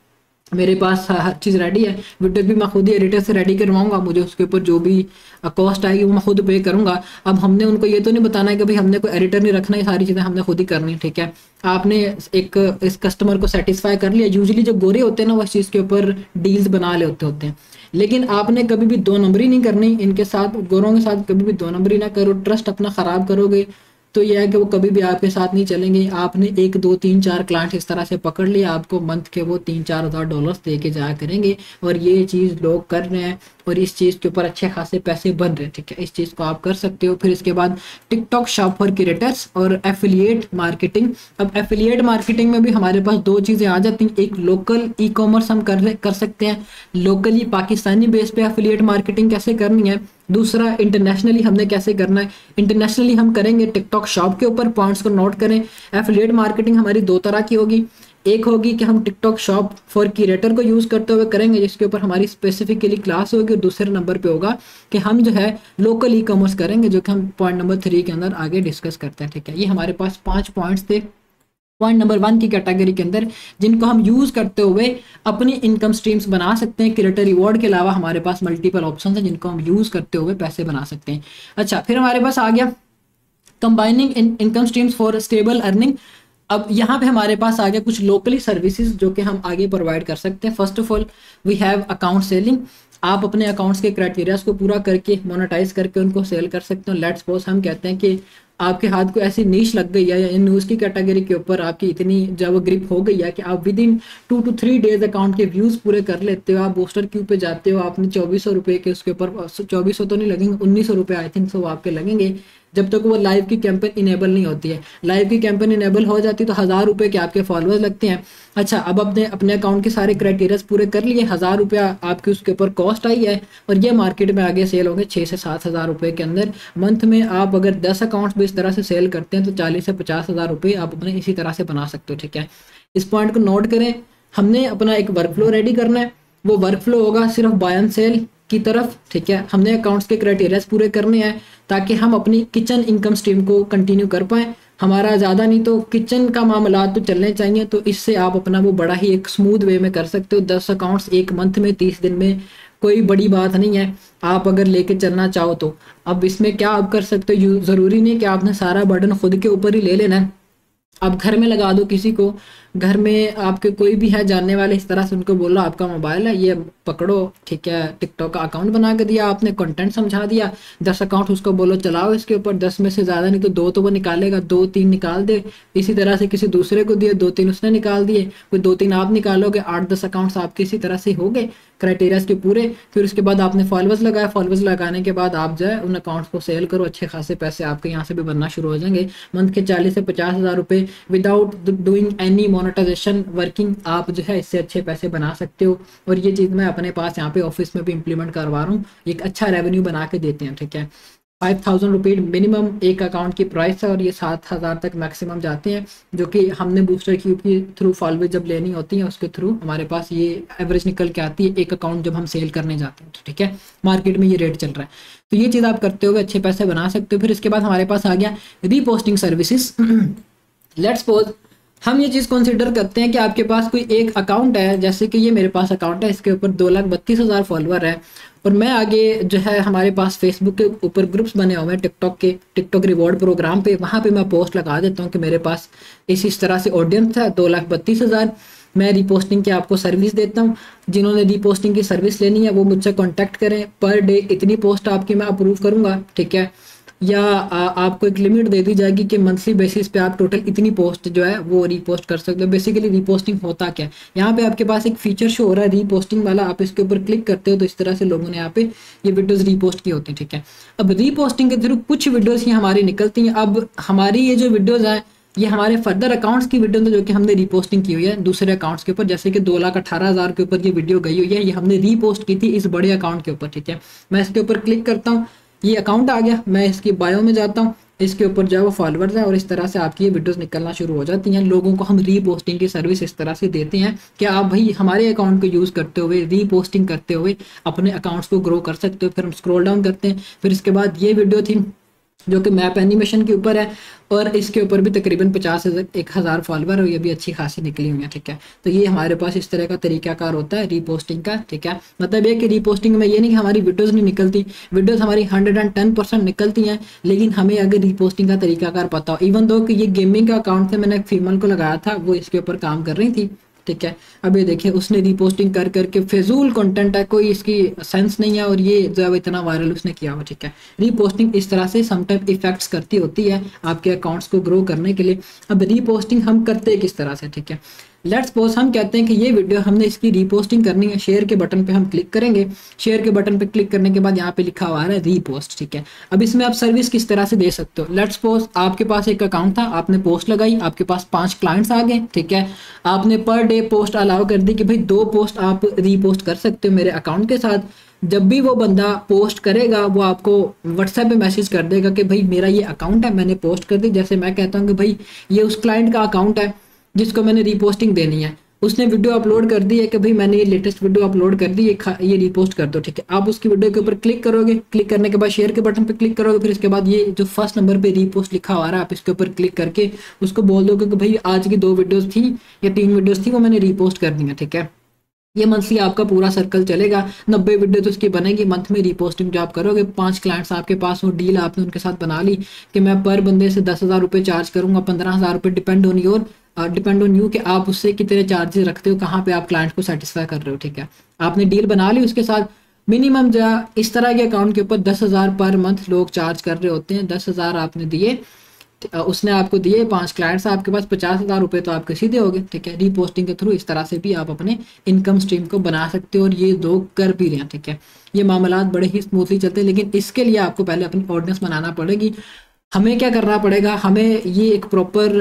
मेरे पास हर चीज़ रेडी है। वीडियो भी मैं खुद ही एडिटर से रेडी करवाऊंगा, मुझे उसके ऊपर जो भी कॉस्ट आएगी वो मैं खुद पे करूंगा। अब हमने उनको ये तो नहीं बताना है कि भाई हमने कोई एडिटर नहीं रखना, ये सारी चीज़ें हमने खुद ही करनी, ठीक है। आपने एक इस कस्टमर को सेटिस्फाई कर लिया। यूजुअली जो गोरे होते हैं ना वो इस चीज़ के ऊपर डील्स बना ले होते हैं, लेकिन आपने कभी भी दो नंबरी नहीं करनी इनके साथ, गोरों के साथ कभी भी दो नंबरी ना करो। ट्रस्ट अपना ख़राब करोगे तो यह है कि वो कभी भी आपके साथ नहीं चलेंगे। आपने 1 2 3 4 क्लाइंट इस तरह से पकड़ लिया, आपको मंथ के वो 3-4 हज़ार डॉलर्स दे के जाया करेंगे। और ये चीज़ लोग कर रहे हैं और इस चीज़ के ऊपर अच्छे खासे पैसे बन रहे हैं, ठीक है। इस चीज़ को आप कर सकते हो। फिर इसके बाद टिकटॉक शॉप फॉर क्रिएटर्स और एफिलिएट मार्केटिंग। अब एफिलिएट मार्केटिंग में भी हमारे पास दो चीज़ें आ जाती हैं। एक लोकल ई कॉमर्स हम कर सकते हैं, लोकली पाकिस्तानी बेस पे एफिलिएट मार्केटिंग कैसे करनी है। दूसरा इंटरनेशनली हमने कैसे करना है। इंटरनेशनली हम करेंगे टिकटॉक शॉप के ऊपर, पॉइंट्स को नोट करें। एफिलिएट मार्केटिंग हमारी दो तरह की होगी। एक होगी कि हम टिकटॉक शॉप फॉर क्रिएटर को यूज़ करते हुए करेंगे, जिसके ऊपर हमारी स्पेसिफिकली क्लास होगी। और दूसरे नंबर पे होगा कि हम जो है लोकल ई कॉमर्स करेंगे, जो कि हम पॉइंट नंबर 3 के अंदर आगे डिस्कस करते हैं, ठीक है। ये हमारे पास 5 पॉइंट्स थे पॉइंट नंबर 1 की कैटेगरी के अंदर, जिनको हम यूज़ करते हुए अपनी इनकम स्ट्रीम्स बना सकते हैं। क्रिएटर रिवॉर्ड के अलावा हमारे पास मल्टीपल ऑप्शन हैं जिनको हम यूज़ करते हुए पैसे बना सकते हैं। अच्छा, फिर हमारे पास आ गया combining income streams for stable earning. अब यहाँ पे हमारे पास आ गया कुछ लोकली सर्विसेज जो कि हम आगे प्रोवाइड कर सकते हैं। First of all we have account selling. आप अपने अकाउंट्स के क्राइटेरियाज को पूरा करके मोनेटाइज करके उनको सेल कर सकते हो। लेट्स सपोज हम कहते हैं कि आपके हाथ को ऐसी नीश लग गई है या इन न्यूज़ की कैटेगरी के ऊपर आपकी इतनी जब ग्रिप हो गई है कि आप with in 2 to 3 days account के व्यूज़ पूरे कर लेते हो। आप बूस्टर क्यू पे जाते हो, आपने 2400 रुपये के उसके ऊपर 2400 तो नहीं लगेंगे, 1900 रुपये आई थिंक सो आपके लगेंगे जब तक वो लाइव की कैंपेन इनेबल नहीं होती है। लाइव की कैंपेन इनेबल हो जाती है तो 1000 रुपये के आपके फॉलोअर्स लगते हैं। अच्छा, अब अपने अपने अकाउंट के सारे क्राइटेरियाज पूरे कर लिए, 1000 रुपया आपके उसके ऊपर कॉस्ट आई है और ये मार्केट में आगे सेल होंगे 6 से 7 हज़ार रुपये के अंदर। मंथ में आप अगर 10 अकाउंट्स भी इस तरह से सेल करते हैं तो 40 से 50 हज़ार रुपये आप अपने इसी तरह से बना सकते हो। ठीक है, इस पॉइंट को नोट करें। हमने अपना एक वर्क फ्लो रेडी करना है, वो वर्क फ्लो होगा सिर्फ बाय एंड सेल की तरफ। ठीक है, हमने अकाउंट्स के क्राइटेरियाज पूरे करने हैं ताकि हम अपनी किचन इनकम स्ट्रीम को कंटिन्यू कर पाएँ। हमारा ज़्यादा नहीं तो किचन का मामला तो चलने चाहिए, तो इससे आप अपना वो बड़ा ही एक स्मूथ वे में कर सकते हो। 10 अकाउंट्स एक मंथ में 30 दिन में कोई बड़ी बात नहीं है, आप अगर लेके चलना चाहो तो। अब इसमें क्या आप कर सकते हो, ज़रूरी नहीं कि आपने सारा बर्डन खुद के ऊपर ही ले लेना है। आप घर में लगा दो किसी को, घर में आपके कोई भी है जानने वाले, इस तरह से उनको बोलो आपका मोबाइल है ये पकड़ो। ठीक है, टिकटॉक का अकाउंट बना के दिया आपने, कंटेंट समझा दिया, 10 अकाउंट उसको बोलो चलाओ इसके ऊपर, 10 में से ज़्यादा नहीं तो 2 तो वो निकालेगा, 2-3 निकाल दे। इसी तरह से किसी दूसरे को दिए, 2-3 उसने निकाल दिए, कोई 2-3 आप निकालोगे, 8-10 अकाउंट्स आपके इसी तरह से हो गए क्राइटेरियाज के पूरे। फिर उसके बाद आपने फॉलोअर्स लगाया, फॉलोअर्स लगाने के बाद आप जो है उन अकाउंट्स को सेल करो, अच्छे खासे पैसे आपके यहाँ से भी बनना शुरू हो जाएंगे। मंथ के 40 से 50 हज़ार रुपये without doing any monetization working आप जो है इससे अच्छे पैसे बना सकते हो। और ये चीज़ मैं अपने पास यहाँ पे ऑफिस में भी इम्प्लीमेंट करवा रहा हूँ, एक अच्छा रेवेन्यू बना के देते हैं। ठीक है, 5000 रुपये मिनिमम एक अकाउंट की प्राइस है और ये 7000 तक मैक्सिमम जाते हैं, जो कि हमने बूस्टर क्यूब के थ्रू फॉलोअर्स जब लेनी होती है उसके थ्रू हमारे पास ये एवरेज निकल के आती है एक अकाउंट जब हम सेल करने जाते हैं। तो ठीक है, मार्केट में ये रेट चल रहा है, तो ये चीज़ आप करते हुए अच्छे पैसे बना सकते हो। फिर इसके बाद हमारे पास आ गया रीपोस्टिंग सर्विसेज। लेट्स सपोज हम ये चीज़ कंसिडर करते हैं कि आपके पास कोई एक अकाउंट है, जैसे कि ये मेरे पास अकाउंट है, इसके ऊपर 2,32,000 फॉलोअर है और मैं आगे जो है हमारे पास फेसबुक के ऊपर ग्रुप्स बने हुए हैं टिकटॉक रिवॉर्ड प्रोग्राम पे, वहाँ पे मैं पोस्ट लगा देता हूँ कि मेरे पास इस तरह से ऑडियंस है 2,32,000। मैं रीपोस्टिंग की आपको सर्विस देता हूँ, जिन्होंने रीपोस्टिंग की सर्विस लेनी है वो मुझसे कॉन्टैक्ट करें, पर डे इतनी पोस्ट आपकी मैं अप्रूव करूँगा। ठीक है, या आपको एक लिमिट दे दी जाएगी कि मंथली बेसिस पे आप टोटल इतनी पोस्ट जो है वो रीपोस्ट कर सकते हो। बेसिकली रीपोस्टिंग होता क्या है, यहाँ पे आपके पास एक फीचर शो हो रहा है रीपोस्टिंग वाला, आप इसके ऊपर क्लिक करते हो तो इस तरह से लोगों ने यहाँ पे ये वीडियोस रीपोस्ट की होती है। ठीक है, अब रीपोस्टिंग के थ्रू कुछ वीडियोज़ ही हमारी निकलती हैं। अब हमारी ये जो वीडियोज़ हैं ये हमारे फर्दर अकाउंट्स की वीडियो जो कि हमने रीपोस्टिंग की हुई है दूसरे अकाउंट्स के ऊपर, जैसे कि 2,18,000 के ऊपर ये वीडियो गई हुई है, ये हमने रीपोस्ट की थी इस बड़े अकाउंट के ऊपर। ठीक है, मैं इसके ऊपर क्लिक करता हूँ, ये अकाउंट आ गया, मैं इसकी बायो में जाता हूँ, इसके ऊपर जो है वो फॉलोअर्स है और इस तरह से आपकी ये वीडियोस निकलना शुरू हो जाती हैं। लोगों को हम रीपोस्टिंग की सर्विस इस तरह से देते हैं कि आप भाई हमारे अकाउंट को यूज़ करते हुए रीपोस्टिंग करते हुए अपने अकाउंट्स को ग्रो कर सकते हो। फिर हम स्क्रॉल डाउन करते हैं, फिर इसके बाद ये वीडियो थी जो कि मैप एनिमेशन के ऊपर है और इसके ऊपर भी तकरीबन 50,000 फॉलोअर और ये भी अच्छी खासी निकली हुई है। ठीक है, तो ये हमारे पास इस तरह का तरीकाकार होता है रीपोस्टिंग का। ठीक है, मतलब ये कि रीपोस्टिंग में ये नहीं कि हमारी वीडियोस नहीं निकलती, वीडियोस हमारी 110% निकलती हैं, लेकिन हमें अगर रीपोस्टिंग का तरीकाकार पता हो। इवन दो कि ये गेमिंग का अकाउंट से मैंने एक फीमेल को लगाया था, वो इसके ऊपर काम कर रही थी। ठीक है, अब ये देखिए उसने रीपोस्टिंग कर करके फिजूल कंटेंट है, कोई इसकी सेंस नहीं है और ये जो है इतना वायरल उसने किया हुआ। ठीक है, रीपोस्टिंग इस तरह से समटाइम इफेक्ट्स करती होती है आपके अकाउंट्स को ग्रो करने के लिए। अब रीपोस्टिंग हम करते हैं किस तरह से, ठीक है, लेट्स सपोज हम कहते हैं कि ये वीडियो हमने इसकी रीपोस्टिंग करनी है, शेयर के बटन पे हम क्लिक करेंगे। शेयर के बटन पे क्लिक करने के बाद यहाँ पे लिखा हुआ है रीपोस्ट। ठीक है, अब इसमें आप सर्विस किस तरह से दे सकते हो। लेट्स सपोज आपके पास एक अकाउंट था, आपने पोस्ट लगाई, आपके पास 5 क्लाइंट्स आ गए। ठीक है, आपने पर डे पोस्ट अलाउ कर दी कि भाई 2 पोस्ट आप रीपोस्ट कर सकते हो मेरे अकाउंट के साथ। जब भी वो बंदा पोस्ट करेगा वो आपको व्हाट्सएप पे मैसेज कर देगा कि भाई मेरा ये अकाउंट है, मैंने पोस्ट कर दी। जैसे मैं कहता हूँ कि भाई ये उस क्लाइंट का अकाउंट है जिसको मैंने रीपोस्टिंग देनी है, उसने वीडियो अपलोड कर दी है कि भाई मैंने ये लेटेस्ट वीडियो अपलोड कर दी, ये रीपोस्ट कर दो। ठीक है, आप उसकी वीडियो के ऊपर क्लिक करोगे, क्लिक करने के बाद शेयर के बटन पे क्लिक करोगे, फिर इसके बाद ये जो फर्स्ट नंबर पे रीपोस्ट लिखा हुआ है आप इसके ऊपर क्लिक करके उसको बोल दोगे कि भाई आज की 2 वीडियोस थी या 3 वीडियोस थी वो मैंने रीपोस्ट कर दी है। ठीक है, ये मंथली आपका पूरा सर्कल चलेगा, 90 वीडियो तो उसकी बनेगी। मंथ में रिपोस्टिंग जो आप करोगे, 5 क्लाइंट्स आपके पास हो, डील आपने उनके साथ बना ली कि मैं पर बंदे से 10,000 रुपये चार्ज करूंगा, 15,000 रुपये, डिपेंड ऑन यू कि आप उससे कितने चार्जेस रखते हो, कहाँ पे आप क्लाइंट को सेटिस्फाई कर रहे हो। ठीक है, आपने डील बना ली, उसके साथ मिनिमम जो इस तरह के अकाउंट के ऊपर 10,000 पर मंथ लोग चार्ज कर रहे होते हैं। 10,000 आपने दिए, उसने आपको दिए, 5 क्लाइंट्स, आपके पास 50,000 रुपये तो आपके सीधे हो गए। ठीक है, रीपोस्टिंग के थ्रू इस तरह से भी आप अपने इनकम स्ट्रीम को बना सकते हो, और ये दो कर भी रहे हैं। ठीक है, ये मामलात बड़े ही स्मूथली चलते हैं, लेकिन इसके लिए आपको पहले अपनी ऑडियंस बनाना पड़ेगी। हमें क्या करना पड़ेगा, हमें ये एक प्रॉपर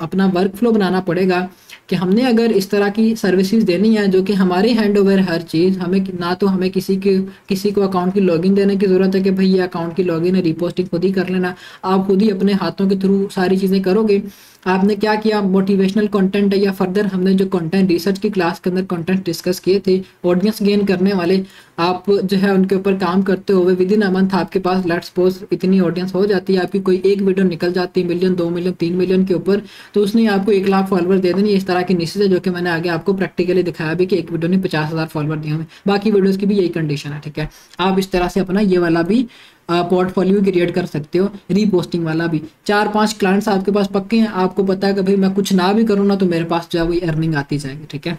अपना वर्क फ्लो बनाना पड़ेगा कि हमने अगर इस तरह की सर्विसेज देनी है जो कि हमारे हैंड ओवर हर चीज़, हमें ना तो हमें किसी को अकाउंट की लॉगिन देने की ज़रूरत है कि भाई ये अकाउंट की लॉगिन है, रिपोस्टिंग खुद ही कर लेना, आप खुद ही अपने हाथों के थ्रू सारी चीज़ें करोगे। आपने क्या किया, मोटिवेशनल कंटेंट है या फर्दर हमने जो कंटेंट रिसर्च की क्लास के अंदर कंटेंट डिस्कस किए थे, ऑडियंस गेन करने वाले, आप जो है उनके ऊपर काम करते हुए विद इन अ मंथ आपके पास लेट्स सपोज इतनी ऑडियंस हो जाती है, आपकी कोई एक वीडियो निकल जाती है मिलियन, 2 मिलियन, 3 मिलियन के ऊपर, तो उसने आपको 1 लाख फॉलोवर दे देनी। इस तरह की निश्चित है जो कि मैंने आगे आपको प्रैक्टिकली दिखाया भी कि एक वीडियो ने 50,000 फॉलोवर दिए हमें, बाकी वीडियोज़ की भी यही कंडीशन है। ठीक है, आप इस तरह से अपना ये वाला भी पोर्टफोलियो क्रिएट कर सकते हो, रीपोस्टिंग वाला भी। 4-5 क्लाइंट्स आपके पास पक्के हैं, आपको पता है कि भाई मैं कुछ ना भी करूँ ना तो मेरे पास जो है वही अर्निंग आती जाएगी। ठीक है,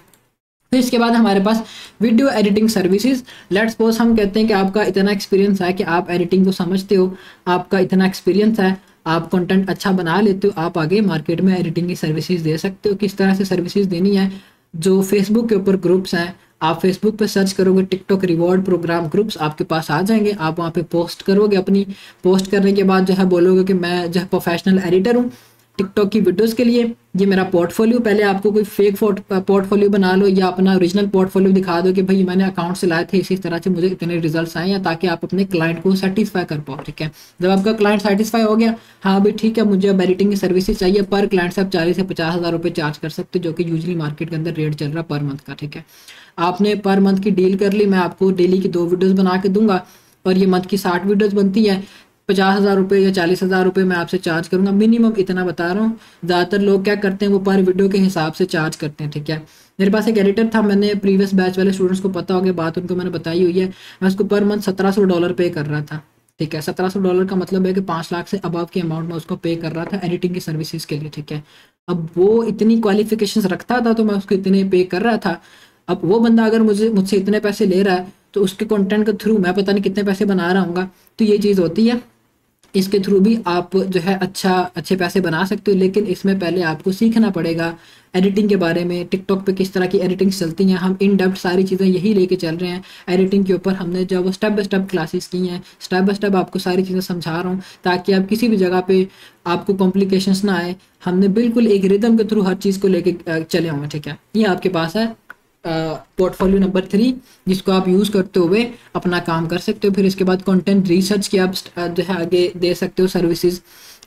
फिर इसके बाद हमारे पास video editing services. Let's suppose हम कहते हैं कि आपका इतना एक्सपीरियंस है कि आप एडिटिंग को समझते हो, आपका इतना एक्सपीरियंस है, आप कंटेंट अच्छा बना लेते हो, आप आगे मार्केट में एडिटिंग की सर्विसेज दे सकते हो। किस तरह से सर्विसेज देनी है, जो फेसबुक के ऊपर ग्रुप्स हैं, आप फेसबुक पे सर्च करोगे टिकटॉक रिवॉर्ड प्रोग्राम ग्रुप्स, आपके पास आ जाएंगे, आप वहाँ पे पोस्ट करोगे, अपनी पोस्ट करने के बाद जो है बोलोगे कि मैं जो है प्रोफेशनल एडिटर हूँ टिकटॉक की वीडियोस के लिए, ये मेरा पोर्टफोलियो। पहले आपको कोई फेक पोर्टफोलियो बना लो या अपना ओरिजिनल पोर्टफोलियो दिखा दो कि भाई मैंने अकाउंट से लाए थे, इसी तरह से मुझे इतने रिजल्ट्स आए हैं, ताकि आप अपने क्लाइंट को सेटिस्फाई कर पाओ। ठीक है, जब आपका क्लाइंट सेटिस्फाई हो गया, हाँ भाई ठीक है मुझे अब एडिटिंग की सर्विसेज चाहिए, पर क्लाइंट से आप 40 से 50,000 रुपये चार्ज कर सकते हो, जो कि यूजली मार्केट के अंदर रेट चल रहा है पर मंथ का। ठीक है, आपने पर मंथ की डील कर ली, मैं आपको डेली की 2 वीडियोज़ बना के दूंगा, और ये मंथ की 60 वीडियोज़ बनती है, 50,000 रुपये या 40,000 रुपये मैं आपसे चार्ज करूंगा, मिनिमम इतना बता रहा हूँ। ज़्यादातर लोग क्या करते हैं, वो पर वीडियो के हिसाब से चार्ज करते हैं। ठीक है, मेरे पास एक एडिटर था, मैंने प्रीवियस बैच वाले स्टूडेंट्स को पता हो गया बात, उनको मैंने बताई हुई है, मैं उसको पर मंथ $1,700 पे कर रहा था। ठीक है, $1,700 का मतलब है कि 5 लाख से अबव की अमाउंट में उसको पे कर रहा था एडिटिंग की सर्विसेज के लिए। ठीक है, अब वो इतनी क्वालिफिकेशंस रखता था तो मैं उसको इतने पे कर रहा था। अब वो बंदा अगर मुझसे इतने पैसे ले रहा है तो उसके कंटेंट के थ्रू मैं पता नहीं कितने पैसे बना रहा हूँ, तो ये चीज़ होती है। इसके थ्रू भी आप जो है अच्छे पैसे बना सकते हो, लेकिन इसमें पहले आपको सीखना पड़ेगा एडिटिंग के बारे में, टिकटॉक पे किस तरह की एडिटिंग चलती हैं। हम इन डेप्थ सारी चीज़ें यही लेके चल रहे हैं एडिटिंग के ऊपर, हमने जो वो स्टेप बाय स्टेप क्लासेस की हैं, स्टेप बाय स्टेप आपको सारी चीज़ें समझा रहा हूँ ताकि आप किसी भी जगह पे आपको कॉम्प्लिकेशंस ना आए। हमने बिल्कुल एक रिदम के थ्रू हर चीज़ को लेके चले होंगे। ठीक है, ये आपके पास है पोर्टफोलियो नंबर 3, जिसको आप यूज़ करते हुए अपना काम कर सकते हो। फिर इसके बाद कंटेंट रिसर्च की आप जो है आगे दे सकते हो सर्विसेज।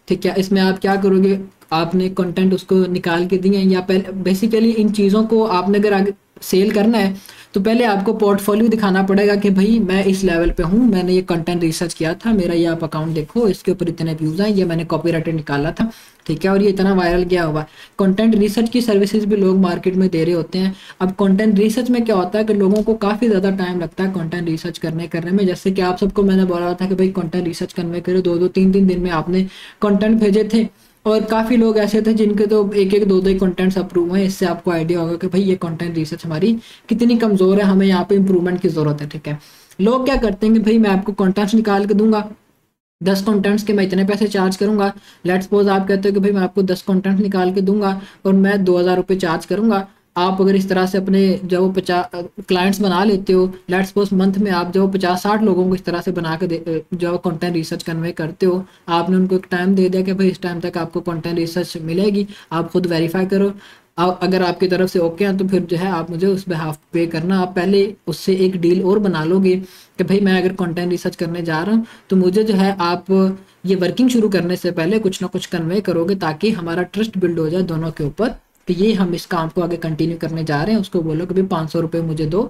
ठीक है, इसमें आप क्या करोगे, आपने कंटेंट उसको निकाल के दिए, या पहले बेसिकली इन चीज़ों को आपने अगर आगे सेल करना है तो पहले आपको पोर्टफोलियो दिखाना पड़ेगा कि भाई मैं इस लेवल पे हूँ, मैंने ये कंटेंट रिसर्च किया था, मेरा ये आप अकाउंट देखो, इसके ऊपर इतने व्यूज़ हैं, ये मैंने कॉपीराइटर निकाला था। ठीक है, और ये इतना वायरल गया हुआ। कंटेंट रिसर्च की सर्विसेज भी लोग मार्केट में दे रहे होते हैं। अब कंटेंट रिसर्च में क्या होता है कि लोगों को काफ़ी ज़्यादा टाइम लगता है कंटेंट रिसर्च करने में। जैसे कि आप सबको मैंने बोला था कि भाई कंटेंट रिसर्च करने करो, 2-2, 3-3 दिन में आपने कंटेंट भेजे थे, और काफ़ी लोग ऐसे थे जिनके तो 1-1, 2-2 कंटेंट्स अप्रूव हैं। इससे आपको आइडिया होगा कि भाई ये कंटेंट रिसर्च हमारी कितनी कमज़ोर है, हमें यहाँ पे इंप्रूवमेंट की ज़रूरत है। ठीक है, लोग क्या करते हैं कि भाई मैं आपको कंटेंट्स निकाल के दूंगा, 10 कंटेंट्स के मैं इतने पैसे चार्ज करूंगा। लेट्स सपोज आप कहते हो कि भाई मैं आपको 10 कंटेंट निकाल के दूंगा और मैं 2,000 रुपये चार्ज करूंगा। आप अगर इस तरह से अपने जो 50 क्लाइंट्स बना लेते हो, लेट्स सपोज मंथ में आप जो 50-60 लोगों को इस तरह से बना के जो कंटेंट रिसर्च कन्वे करते हो, आपने उनको एक टाइम दे दिया कि भाई इस टाइम तक आपको कंटेंट रिसर्च मिलेगी, आप खुद वेरीफाई करो। अगर आपकी तरफ से ओके हैं तो फिर जो है आप मुझे उस बिहाफ पे करना। आप पहले उससे एक डील और बना लोगे कि भाई मैं अगर कंटेंट रिसर्च करने जा रहा हूँ तो मुझे जो है आप ये वर्किंग शुरू करने से पहले कुछ ना कुछ कन्वे करोगे, ताकि हमारा ट्रस्ट बिल्ड हो जाए दोनों के ऊपर कि ये हम इस काम को आगे कंटिन्यू करने जा रहे हैं। उसको बोलो कि भाई 500 रुपये मुझे दो,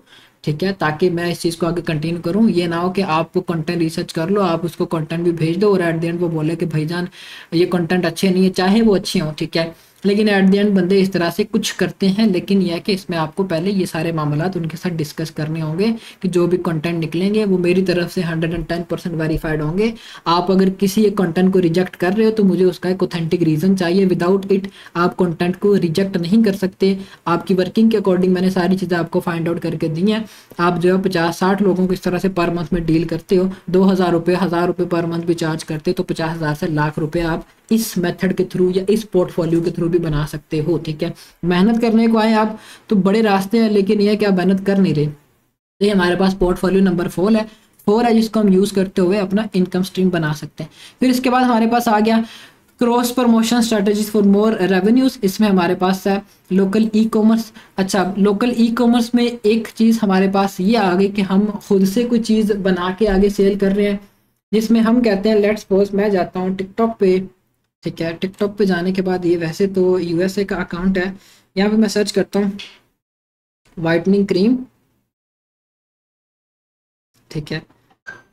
ठीक है, ताकि मैं इस चीज़ को आगे कंटिन्यू करूँ। ये ना हो कि आप कंटेंट रिसर्च कर लो, आप उसको कंटेंट भी भेज दो और एट द एंड वो बोले कि भाईजान ये कंटेंट अच्छे नहीं है, चाहे वो अच्छे हों। ठीक है, लेकिन एट द एंड बंदे इस तरह से कुछ करते हैं। लेकिन यह है कि इसमें आपको पहले ये सारे मामलात उनके साथ डिस्कस करने होंगे कि जो भी कंटेंट निकलेंगे वो मेरी तरफ से 110% वेरीफाइड होंगे। आप अगर किसी एक कंटेंट को रिजेक्ट कर रहे हो तो मुझे उसका एक ऑथेंटिक रीज़न चाहिए। विदाउट इट आप कंटेंट को रिजेक्ट नहीं कर सकते। आपकी वर्किंग के अकॉर्डिंग मैंने सारी चीज़ें आपको फाइंड आउट करके दी हैं। आप जो है 50-60 लोगों को इस तरह से पर मंथ में डील करते हो, 2000 रुपये 1000 रुपये पर मंथ भी चार्ज करते हो, तो 50,000 से लाख रुपए आप इस मेथड के थ्रू या इस पोर्टफोलियो के थ्रू भी बना सकते हो। ठीक है, मेहनत करने को आए आप तो बड़े रास्ते हैं, लेकिन यह क्या मेहनत कर नहीं रहे। ये हमारे पास पोर्टफोलियो नंबर 4 है जिसको हम यूज़ करते हुए अपना इनकम स्ट्रीम बना सकते हैं। फिर इसके बाद हमारे पास आ गया cross promotion strategies for more revenues. इसमें हमारे पास है लोकल ई कॉमर्स। अच्छा, लोकल ई कॉमर्स में एक चीज़ हमारे पास ये आ गई कि हम खुद से कोई चीज़ बना के आगे सेल कर रहे हैं, जिसमें हम कहते हैं लेट्स सपोज मैं जाता हूँ टिकटॉक पे। ठीक है, टिकटॉक पे जाने के बाद ये वैसे तो यूएसए का अकाउंट है, यहाँ पे मैं सर्च करता हूँ वाइटनिंग क्रीम। ठीक है,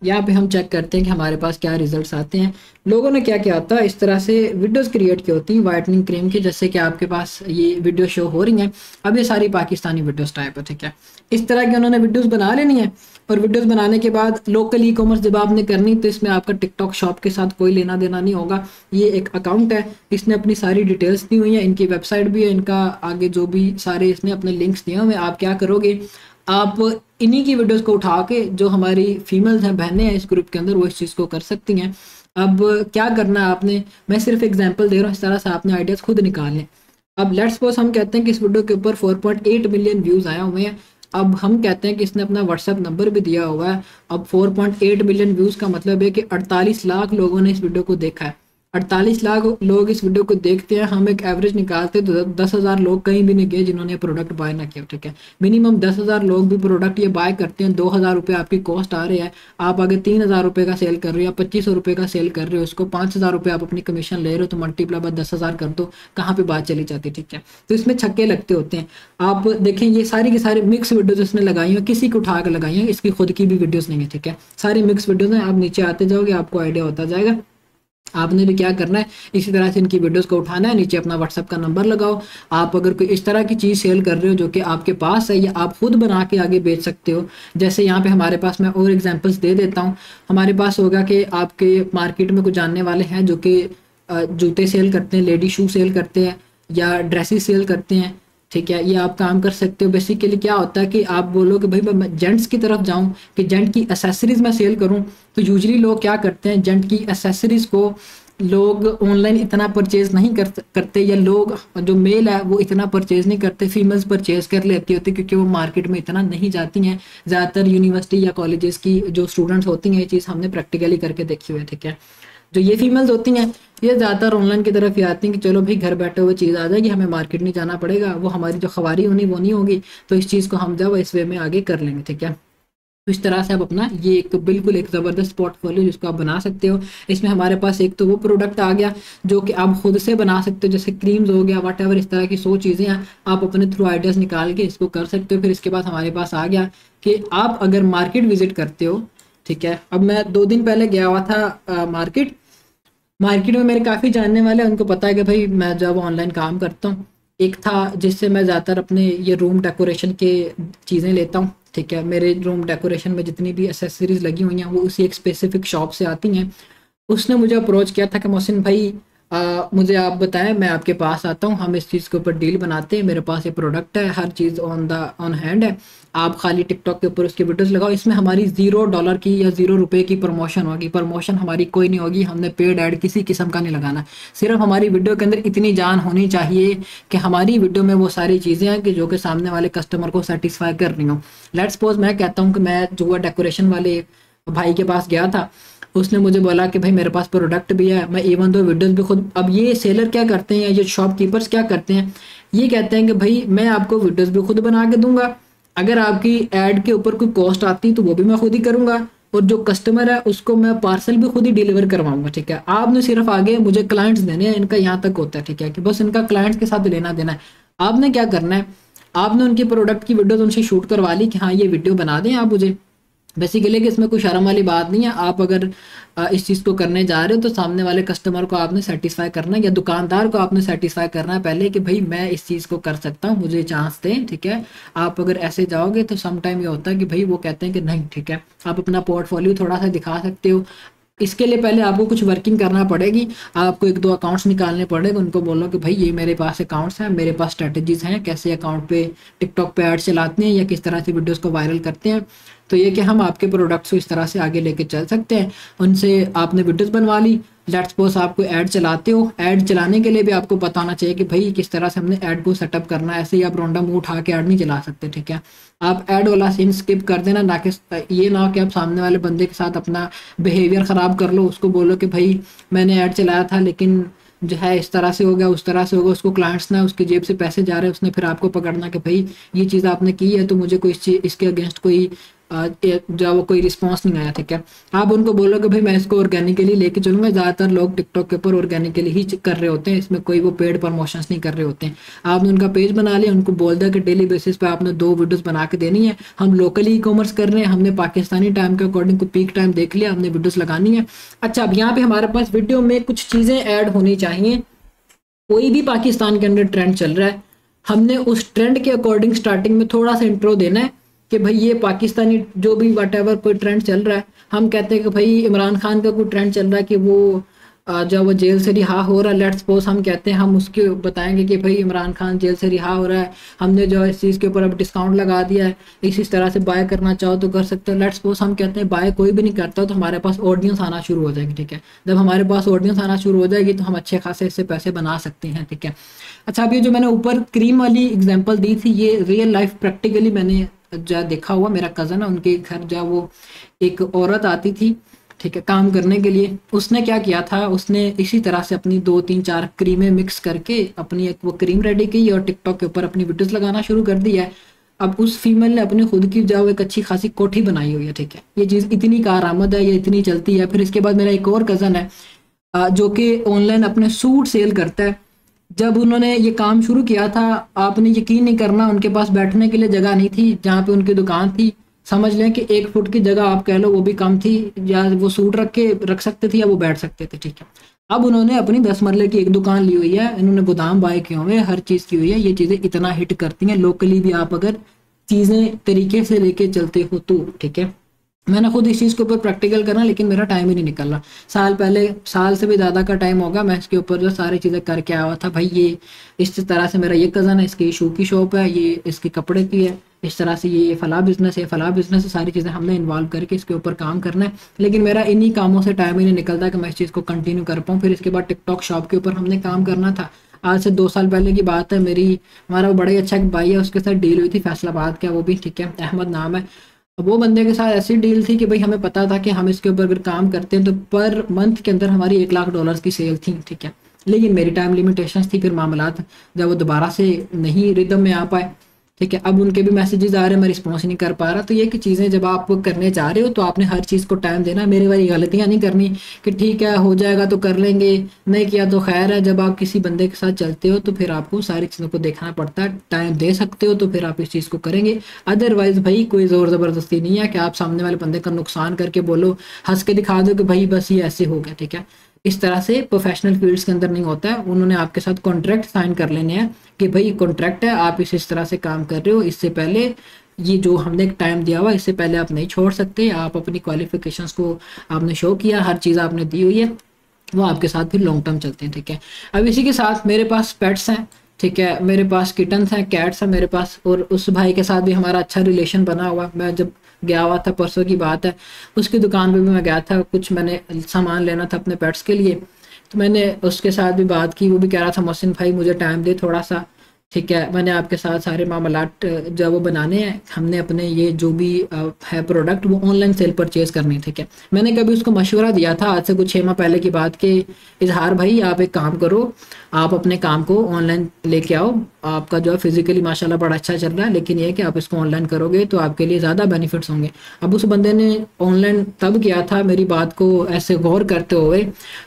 यहाँ पे हम चेक करते हैं कि हमारे पास क्या रिजल्ट्स आते हैं। लोगों ने क्या किया होता है, इस तरह से वीडियोस क्रिएट की होती हैं वाइटनिंग क्रीम की, जैसे कि आपके पास ये वीडियो शो हो रही हैं। अब ये सारी पाकिस्तानी वीडियोस टाइप है। ठीक है, इस तरह की उन्होंने वीडियोस बना लेनी है, और वीडियोस बनाने के बाद लोकल ई कॉमर्स जब आपने करनी तो इसमें आपका टिकटॉक शॉप के साथ कोई लेना देना नहीं होगा। ये एक अकाउंट है, इसने अपनी सारी डिटेल्स दी हुई हैं, इनकी वेबसाइट भी है, इनका आगे जो भी सारे इसने अपने लिंक्स दिए हुए हैं। आप क्या करोगे, आप इन्हीं की वीडियोस को उठा के, जो हमारी फीमेल्स हैं, बहनें हैं इस ग्रुप के अंदर, वो इस चीज़ को कर सकती हैं। अब क्या करना है आपने, मैं सिर्फ एग्जांपल दे रहा हूँ, इस तरह से आपने आइडियाज़ खुद निकाल लें। अब लेट्स सपोज हम कहते हैं कि इस वीडियो के ऊपर 4.8 मिलियन व्यूज़ आए हुए हैं। अब हम कहते हैं कि इसने अपना व्हाट्सएप नंबर भी दिया हुआ है। अब 4.8 मिलियन व्यूज़ का मतलब है कि 48 लाख लोगों ने इस वीडियो को देखा है। 48 लाख लोग इस वीडियो को देखते हैं, हम एक एवरेज निकालते हैं तो 10,000 लोग कहीं भी नहीं गए जिन्होंने प्रोडक्ट बाय ना किया। ठीक है, मिनिमम 10,000 लोग भी प्रोडक्ट ये बाय करते हैं। 2,000 रुपये आपकी कॉस्ट आ रही है, आप आगे 3,000 रुपये का सेल कर रहे हो या 2,500 रुपये का सेल कर रहे हो, उसको 5,000 रुपये आप अपनी कमीशन ले रहे हो, तो मल्टीप्लाई बाय 10,000 कर दो, कहाँ पे बात चली जाती है। ठीक है, तो इसमें छक्के लगते होते हैं। आप देखें ये सारी की सारी मिक्स वीडियोज इसने लगाई हैं, किसी को उठा कर लगाई हैं, इसकी खुद की भी वीडियोज़ नहीं है। ठीक है, सारी मिक्स वीडियोज़ हैं। आप नीचे आते जाओगे आपको आइडिया होता जाएगा। आपने भी क्या करना है, इसी तरह से इनकी वीडियोस को उठाना है, नीचे अपना व्हाट्सएप का नंबर लगाओ। आप अगर कोई इस तरह की चीज़ सेल कर रहे हो जो कि आपके पास है या आप खुद बना के आगे बेच सकते हो, जैसे यहाँ पे हमारे पास, मैं और एग्जांपल्स दे देता हूँ। हमारे पास होगा कि आपके मार्केट में कुछ जानने वाले हैं जो कि जूते सेल करते हैं, लेडी शू सेल करते हैं या ड्रेसेस सेल करते हैं। ठीक है, ये आप काम कर सकते हो। बेसिकली क्या होता है कि आप बोलो कि भाई मैं जेंट्स की तरफ जाऊं कि जेंट की एसेसरीज मैं सेल करूं, तो यूजुअली लोग क्या करते हैं, जेंट की एसेसरीज को लोग ऑनलाइन इतना परचेज नहीं करते, या लोग जो मेल है वो इतना परचेज नहीं करते, फीमेल्स परचेज कर लेती होती क्योंकि वो मार्केट में इतना नहीं जाती हैं। ज़्यादातर यूनिवर्सिटी या कॉलेजेस की जो स्टूडेंट्स होती हैं, ये चीज़ हमने प्रैक्टिकली करके देखी हुई है। ठीक है, जो ये फीमेल्स होती हैं ये ज़्यादातर ऑनलाइन की तरफ ही आती हैं कि चलो भाई घर बैठे हुए चीज़ आ जाएगी, हमें मार्केट नहीं जाना पड़ेगा, वो हमारी जो ख्वारी होनी वो नहीं होगी, तो इस चीज़ को हम जब इस वे में आगे कर लेंगे। ठीक है, तो इस तरह से आप अपना ये एक बिल्कुल एक ज़बरदस्त पोर्टफोलियो जिसको आप बना सकते हो। इसमें हमारे पास एक तो वो प्रोडक्ट आ गया जो कि आप खुद से बना सकते हो, जैसे क्रीम्स हो गया, वट एवर, इस तरह की 100 चीज़ें हैं, आप अपने थ्रू आइडियाज़ निकाल के इसको कर सकते हो। फिर इसके बाद हमारे पास आ गया कि आप अगर मार्केट विजिट करते हो। ठीक है, अब मैं 2 दिन पहले गया हुआ था मार्केट में मेरे काफ़ी जानने वाले हैं, उनको पता है कि भाई मैं जब ऑनलाइन काम करता हूँ, एक था जिससे मैं ज़्यादातर अपने ये रूम डेकोरेशन के चीज़ें लेता हूँ। ठीक है, मेरे रूम डेकोरेशन में जितनी भी एसेसरीज लगी हुई हैं वो उसी एक स्पेसिफिक शॉप से आती हैं। उसने मुझे अप्रोच किया था कि मोहसिन भाई मुझे आप बताएं, मैं आपके पास आता हूँ, हम इस चीज़ के ऊपर डील बनाते हैं, मेरे पास ये प्रोडक्ट है, हर चीज़ ऑन हैंड है, आप खाली टिकटॉक के ऊपर उसकी वीडियोस लगाओ, इसमें हमारी $0 की या $0 की प्रमोशन होगी। प्रमोशन हमारी कोई नहीं होगी, हमने पेड ऐड किसी किस्म का नहीं लगाना, सिर्फ हमारी वीडियो के अंदर इतनी जान होनी चाहिए कि हमारी वीडियो में वो सारी चीज़ें हैं कि जो कि सामने वाले कस्टमर को सेटिस्फाई कर रही हो। लेट्स सपोज मैं कहता हूँ कि मैं जो डेकोरेशन वाले भाई के पास गया था, उसने मुझे बोला कि भाई मेरे पास प्रोडक्ट भी है, मैं इवन दो वीडियोस भी खुद। अब ये सेलर क्या करते हैं, ये शॉपकीपर्स क्या करते हैं, ये कहते हैं कि भाई मैं आपको वीडियोस भी खुद बना के दूंगा, अगर आपकी ऐड के ऊपर कोई कॉस्ट आती तो वो भी मैं खुद ही करूंगा, और जो कस्टमर है उसको मैं पार्सल भी खुद ही डिलीवर करवाऊंगा। ठीक है, आपने सिर्फ आगे मुझे क्लाइंट्स देने हैं, इनका यहाँ तक होता है। ठीक है, कि बस इनका क्लाइंट्स के साथ लेना देना है। आपने क्या करना है, आपने उनकी प्रोडक्ट की वीडियोस उनसे शूट करवा ली कि हाँ ये वीडियो बना दें आप मुझे, बेसिकली कि इसमें कोई शर्म वाली बात नहीं है। आप अगर इस चीज़ को करने जा रहे हो तो सामने वाले कस्टमर को आपने सेटिस्फाई करना है या दुकानदार को आपने सेटिस्फाई करना है पहले कि भाई मैं इस चीज़ को कर सकता हूँ, मुझे चांस दें, ठीक है। आप अगर ऐसे जाओगे तो सम टाइम ये होता है कि भाई वो कहते हैं कि नहीं, ठीक है। आप अपना पोर्टफोलियो थोड़ा सा दिखा सकते हो। इसके लिए पहले आपको कुछ वर्किंग करना पड़ेगी। आपको एक दो अकाउंट्स निकालने पड़ेंगे, उनको बोलो कि भाई ये मेरे पास अकाउंट्स हैं, मेरे पास स्ट्रेटजीज हैं, कैसे अकाउंट पे टिकटॉक पे ऐड चलाते हैं या किस तरह से वीडियोस को वायरल करते हैं। तो ये कि हम आपके प्रोडक्ट्स को इस तरह से आगे लेके चल सकते हैं। उनसे आपने वीडियोस बनवा ली, लेट्स सपोज आपको ऐड चलाते हो। ऐड चलाने के लिए भी आपको पता होना चाहिए कि भाई किस तरह से हमने ऐड को सेटअप करना है। ऐसे ही आप रैंडम मुंह उठा के ऐड नहीं चला सकते, ठीक है। आप ऐड वाला सीन स्किप कर देना, ना कि ये ना हो कि आप सामने वाले बंदे के साथ अपना बिहेवियर ख़राब कर लो, उसको बोलो कि भाई मैंने ऐड चलाया था लेकिन जो है इस तरह से हो गया, उस तरह से हो गया, उसको क्लाइंट्स ना उसकी जेब से पैसे जा रहे हैं, उसने फिर आपको पकड़ना कि भाई ये चीज़ आपने की है तो मुझे कोई इसके अगेंस्ट कोई जो वो कोई रिस्पांस नहीं आया, ठीक है। आप उनको बोलोगे भाई मैं इसको ऑर्गेनिकली लेके चलूंगा। ज़्यादातर लोग टिकटॉक के ऊपर ऑर्गेनिकली ही कर रहे होते हैं, इसमें कोई वो पेड प्रमोशंस नहीं कर रहे होते हैं। आपने उनका पेज बना लिया, उनको बोल दिया कि डेली बेसिस पे आपने 2 वीडियोस बना के देनी है। हम लोकली ई कॉमर्स कर रहे हैं, हमने पाकिस्तानी टाइम के अकॉर्डिंग को पीक टाइम देख लिया, हमने वीडियोस लगानी है। अच्छा, अब यहाँ पे हमारे पास वीडियो में कुछ चीज़ें ऐड होनी चाहिए। कोई भी पाकिस्तान के अंदर ट्रेंड चल रहा है, हमने उस ट्रेंड के अकॉर्डिंग स्टार्टिंग में थोड़ा सा इंट्रो देना है कि भाई ये पाकिस्तानी जो भी वट एवर कोई ट्रेंड चल रहा है। हम कहते हैं कि भाई इमरान खान का कोई ट्रेंड चल रहा है कि वो जब वो जेल से रिहा हो रहा है, लेट्स सपोज हम कहते हैं हम उसके बताएंगे कि भाई इमरान खान जेल से रिहा हो रहा है, हमने जो इस चीज़ के ऊपर अब डिस्काउंट लगा दिया है, इस तरह से बाय करना चाहो तो कर सकते हो। लेट्स सपोज हम कहते हैं बाय कोई भी नहीं करता तो हमारे पास ऑडियंस आना शुरू हो जाएगी, ठीक है। जब हमारे पास ऑडियंस आना शुरू हो जाएगी तो हम अच्छे खासे इससे पैसे बना सकते हैं, ठीक है। अच्छा, अब ये जो मैंने ऊपर क्रीम वाली एग्जाम्पल दी थी, ये रियल लाइफ प्रैक्टिकली मैंने जो देखा हुआ। मेरा कज़न है, उनके घर जो वो एक औरत आती थी, ठीक है, काम करने के लिए। उसने क्या किया था, उसने इसी तरह से अपनी 2 3 4 क्रीमें मिक्स करके अपनी एक वो क्रीम रेडी की और टिकटॉक के ऊपर अपनी वीडियोस लगाना शुरू कर दिया है। अब उस फीमेल ने अपनी खुद की जो एक अच्छी खासी कोठी बनाई हुई है, ठीक है। ये चीज़ इतनी कारआमद है, ये इतनी चलती है। फिर इसके बाद मेरा एक और कज़न है जो कि ऑनलाइन अपने सूट सेल करता है। जब उन्होंने ये काम शुरू किया था, आपने यकीन नहीं करना, उनके पास बैठने के लिए जगह नहीं थी जहाँ पे उनकी दुकान थी। समझ लें कि 1 फुट की जगह आप कह लो वो भी कम थी, या वो सूट रख सकते थे या वो बैठ सकते थे, ठीक है। अब उन्होंने अपनी 10 मरले की एक दुकान ली हुई है, इन्होंने गोदाम बाय किए हुए, हर चीज़ की हुई है। ये चीज़ें इतना हिट करती हैं लोकली भी, आप अगर चीज़ें तरीके से लेके चलते हो तो, ठीक है। मैंने खुद इस चीज़ के ऊपर प्रैक्टिकल करना, लेकिन मेरा टाइम ही नहीं निकल रहा। साल से भी ज़्यादा का टाइम होगा मैं इसके ऊपर जो सारी चीज़ें करके आया हुआ था। भाई ये इस तरह से मेरा ये कज़न है, इसकी शू की शॉप है, ये इसकी कपड़े की है, इस तरह से ये फला बिजनेस है, फला बिजनेस है। सारी चीज़ें हमने इन्वॉल्व करके इसके ऊपर काम करना है। लेकिन मेरा इन्हीं कामों से टाइम ही नहीं निकलता कि मैं इस चीज़ को कंटिन्यू कर पाऊँ। फिर इसके बाद टिकटॉक शॉप के ऊपर हमने काम करना था। आज से 2 साल पहले की बात है। हमारा वो बड़ा ही अच्छा भाई है, उसके साथ डील हुई थी फैसलाबाद का, वो भी, ठीक है, अहमद नाम है। वो बंदे के साथ ऐसी डील थी कि भाई हमें पता था कि हम इसके ऊपर अगर काम करते हैं तो पर मंथ के अंदर हमारी $1 लाख की सेल थी, ठीक है। लेकिन मेरी टाइम लिमिटेशंस थी, फिर मामलात जब वो दोबारा से नहीं रिदम में आ पाए, ठीक है। अब उनके भी मैसेजेस आ रहे हैं, मैं रिस्पॉन्स नहीं कर पा रहा। तो ये कि चीज़ें जब आप करने जा रहे हो तो आपने हर चीज़ को टाइम देना। मेरी वाली गलतियाँ नहीं करनी कि ठीक है हो जाएगा तो कर लेंगे, नहीं किया तो खैर है। जब आप किसी बंदे के साथ चलते हो तो फिर आपको सारी चीज़ों को देखना पड़ता है। टाइम दे सकते हो तो फिर आप इस चीज़ को करेंगे, अदरवाइज़ भाई कोई ज़ोर ज़बरदस्ती नहीं है कि आप सामने वाले बंदे का नुकसान करके बोलो, हंस के दिखा दो कि भाई बस ये ऐसे हो गया, ठीक है। इस तरह से प्रोफेशनल फील्ड्स के अंदर नहीं होता है। उन्होंने आपके साथ कॉन्ट्रैक्ट साइन कर लेने हैं कि भाई कॉन्ट्रैक्ट है, आप इस तरह से काम कर रहे हो, इससे पहले ये जो हमने एक टाइम दिया हुआ इससे पहले आप नहीं छोड़ सकते। आप अपनी क्वालिफिकेशंस को आपने शो किया, हर चीज़ आपने दी हुई है, वो आपके साथ फिर लॉन्ग टर्म चलते हैं, ठीक है। अब इसी के साथ मेरे पास पेट्स हैं, ठीक है, मेरे पास किटन्स हैं, कैट्स हैं मेरे पास। और उस भाई के साथ भी हमारा अच्छा रिलेशन बना हुआ। मैं जब गया हुआ था, परसों की बात है, उसकी दुकान पे भी मैं गया था, कुछ मैंने सामान लेना था अपने पेट्स के लिए, तो मैंने उसके साथ भी बात की। वो भी कह रहा था मोहसिन भाई मुझे टाइम दे थोड़ा सा, ठीक है, मैंने आपके साथ सारे मामलात जो वो बनाने हैं। हमने अपने ये जो भी है प्रोडक्ट वो ऑनलाइन सेल परचेज करनी, ठीक है। मैंने कभी उसको मशवरा दिया था आज से कुछ 6 माह पहले की बात, कि इजहार भाई आप एक काम करो, आप अपने काम को ऑनलाइन लेके आओ, आपका जो है फिजिकली माशाल्लाह बड़ा अच्छा चल रहा है, लेकिन ये है कि आप इसको ऑनलाइन करोगे तो आपके लिए ज़्यादा बेनिफिट्स होंगे। अब उस बंदे ने ऑनलाइन तब किया था मेरी बात को ऐसे गौर करते हुए,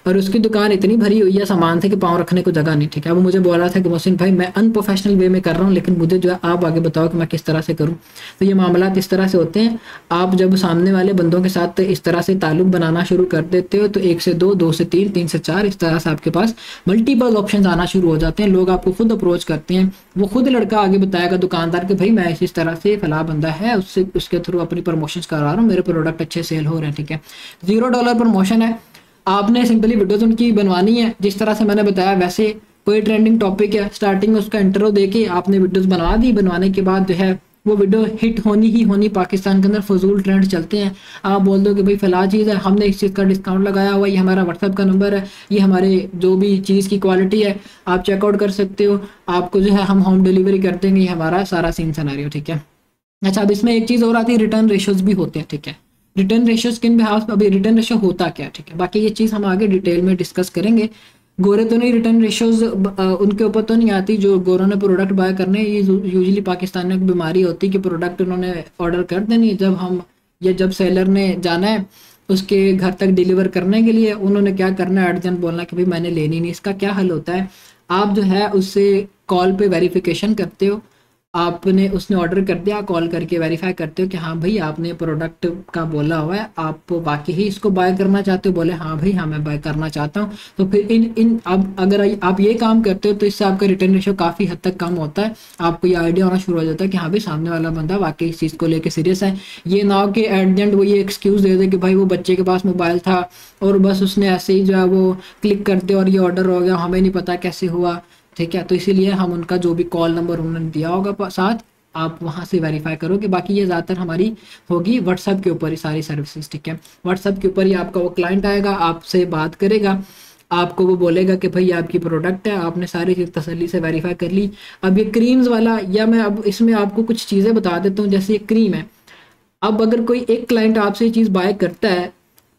और उसकी दुकान इतनी भरी हुई है सामान से कि पाँव रखने को जगह नहीं, ठीक है। अब मुझे बोल रहा था कि मोहसिन भाई मैं अनप्रोफेशनल वे में कर रहा हूँ, लेकिन मुझे जो है आप आगे बताओ कि मैं किस तरह से करूँ। तो ये मामला इस तरह से होते हैं, आप जब सामने वाले बंदों के साथ इस तरह से ताल्लुक बनाना शुरू कर देते हो तो 1 से 2, 2 से 3, 3 से 4, इस तरह से आपके पास मल्टीपल ऑप्शंस आना शुरू हो जाते हैं। लोग आपको खुद अप्रोच करते हैं, वो खुद लड़का आगे बताएगा दुकानदार कि भाई मैं इस तरह से फला बंदा है, उससे उसके थ्रू अपनी प्रमोशंस करा रहा हूँ, मेरे प्रोडक्ट अच्छे सेल हो रहे हैं, ठीक है। $0 प्रमोशन है, आपने सिंपली वीडियोज उनकी बनवानी है जिस तरह से मैंने बताया। वैसे कोई ट्रेंडिंग टॉपिक है, स्टार्टिंग में उसका इंट्रो देके आपने वीडियोज बनवा दी, बनवाने के बाद जो है वो वीडियो हिट होनी ही होनी। पाकिस्तान के अंदर फजूल ट्रेंड चलते हैं, आप बोल दो कि भाई फला चीज़ है, हमने इस चीज़ का डिस्काउंट लगाया हुआ, ये हमारा व्हाट्सएप का नंबर है, ये हमारे जो भी चीज़ की क्वालिटी है आप चेकआउट कर सकते हो, आपको जो है हम होम डिलीवरी कर देंगे, ये हमारा सारा सीन सिनेरियो, ठीक है। अच्छा, अब इसमें एक चीज़ और आती है, रिटर्न रेशियोज भी होते हैं, ठीक है। रिटर्न रेशियोज किन बिहाफ, अभी रिटर्न रेशियो होता क्या, ठीक है, बाकी ये चीज़ हम आगे डिटेल में डिस्कस करेंगे। गोरे तो नहीं, रिटर्न रेशियोज उनके ऊपर तो नहीं आती जो गोरों ने प्रोडक्ट बाय करने। ये यूजुअली पाकिस्तान में एक बीमारी होती है कि प्रोडक्ट उन्होंने ऑर्डर कर देनी, जब सेलर ने जाना है उसके घर तक डिलीवर करने के लिए, उन्होंने क्या करना है, अर्जेंट बोलना कि भाई मैंने लेनी नहीं। इसका क्या हल होता है, आप जो है उससे कॉल पे वेरिफिकेशन करते हो, आपने उसने ऑर्डर कर दिया, कॉल करके वेरीफाई करते हो कि हाँ भाई आपने प्रोडक्ट का बोला हुआ है, आप वाकई ही इसको बाय करना चाहते हो, बोले हाँ भाई हाँ मैं बाय करना चाहता हूँ। तो फिर इन अब अगर आप ये काम करते हो तो इससे आपका रिटर्न रेशियो काफ़ी हद तक कम होता है। आपको ये आइडिया होना शुरू हो जाता है कि हाँ भाई सामने वाला बंदा वाकई इस चीज़ को लेकर सीरियस है। ये ना हो कि एट द एंड वो ये एक्सक्यूज़ दे दे कि भाई वो बच्चे के पास मोबाइल था और बस उसने ऐसे ही जो है वो क्लिक कर दिया और ये ऑर्डर हो गया, हमें नहीं पता कैसे हुआ, ठीक है। तो इसीलिए हम उनका जो भी कॉल नंबर उन्होंने दिया होगा साथ, आप वहाँ से वेरीफाई करोगे। बाकी ये ज़्यादातर हमारी होगी व्हाट्सएप के ऊपर ही सारी सर्विसेज, ठीक है। व्हाट्सएप के ऊपर ही आपका वो क्लाइंट आएगा, आपसे बात करेगा, आपको वो बोलेगा कि भाई आपकी प्रोडक्ट है, आपने सारी चीज़ तसल्ली से वेरीफाई कर ली। अब ये क्रीम्स वाला, या मैं अब इसमें आपको कुछ चीज़ें बता देता हूँ, जैसे ये क्रीम है। अब अगर कोई एक क्लाइंट आपसे ये चीज़ बाय करता है,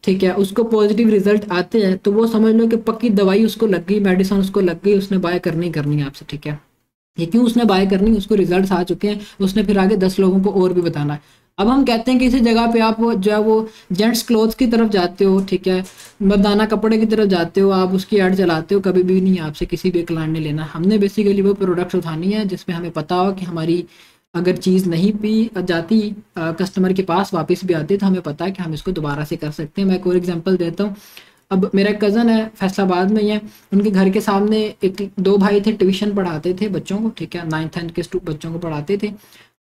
ठीक है, उसको पॉजिटिव रिजल्ट आते हैं, तो वो समझ लो कि पक्की दवाई उसको लग गई, मेडिसिन उसको लग गई, उसने बाय करनी है आपसे, ठीक है। ये क्यों उसने बाय करनी, उसको रिजल्ट्स आ चुके हैं, उसने फिर आगे 10 लोगों को और भी बताना है। अब हम कहते हैं कि इसी जगह पे आप जो है वो जेंट्स क्लोथ्स की तरफ जाते हो, ठीक है, मर्दाना कपड़े की तरफ जाते हो, आप उसकी ऐड चलाते हो, कभी भी नहीं आपसे किसी भी क्लाइंट ने लेना। हमने बेसिकली वो प्रोडक्ट्स उठानी है जिसमें हमें पता हो कि हमारी अगर चीज़ नहीं भी जाती कस्टमर के पास वापस भी आती है, तो हमें पता है कि हम इसको दोबारा से कर सकते हैं। मैं एक और एग्जांपल देता हूँ। अब मेरा एक कज़न है, फैसलाबाद में ही है, उनके घर के सामने एक 2 भाई थे, ट्यूशन पढ़ाते थे बच्चों को, ठीक है, 9th-10th के बच्चों को पढ़ाते थे।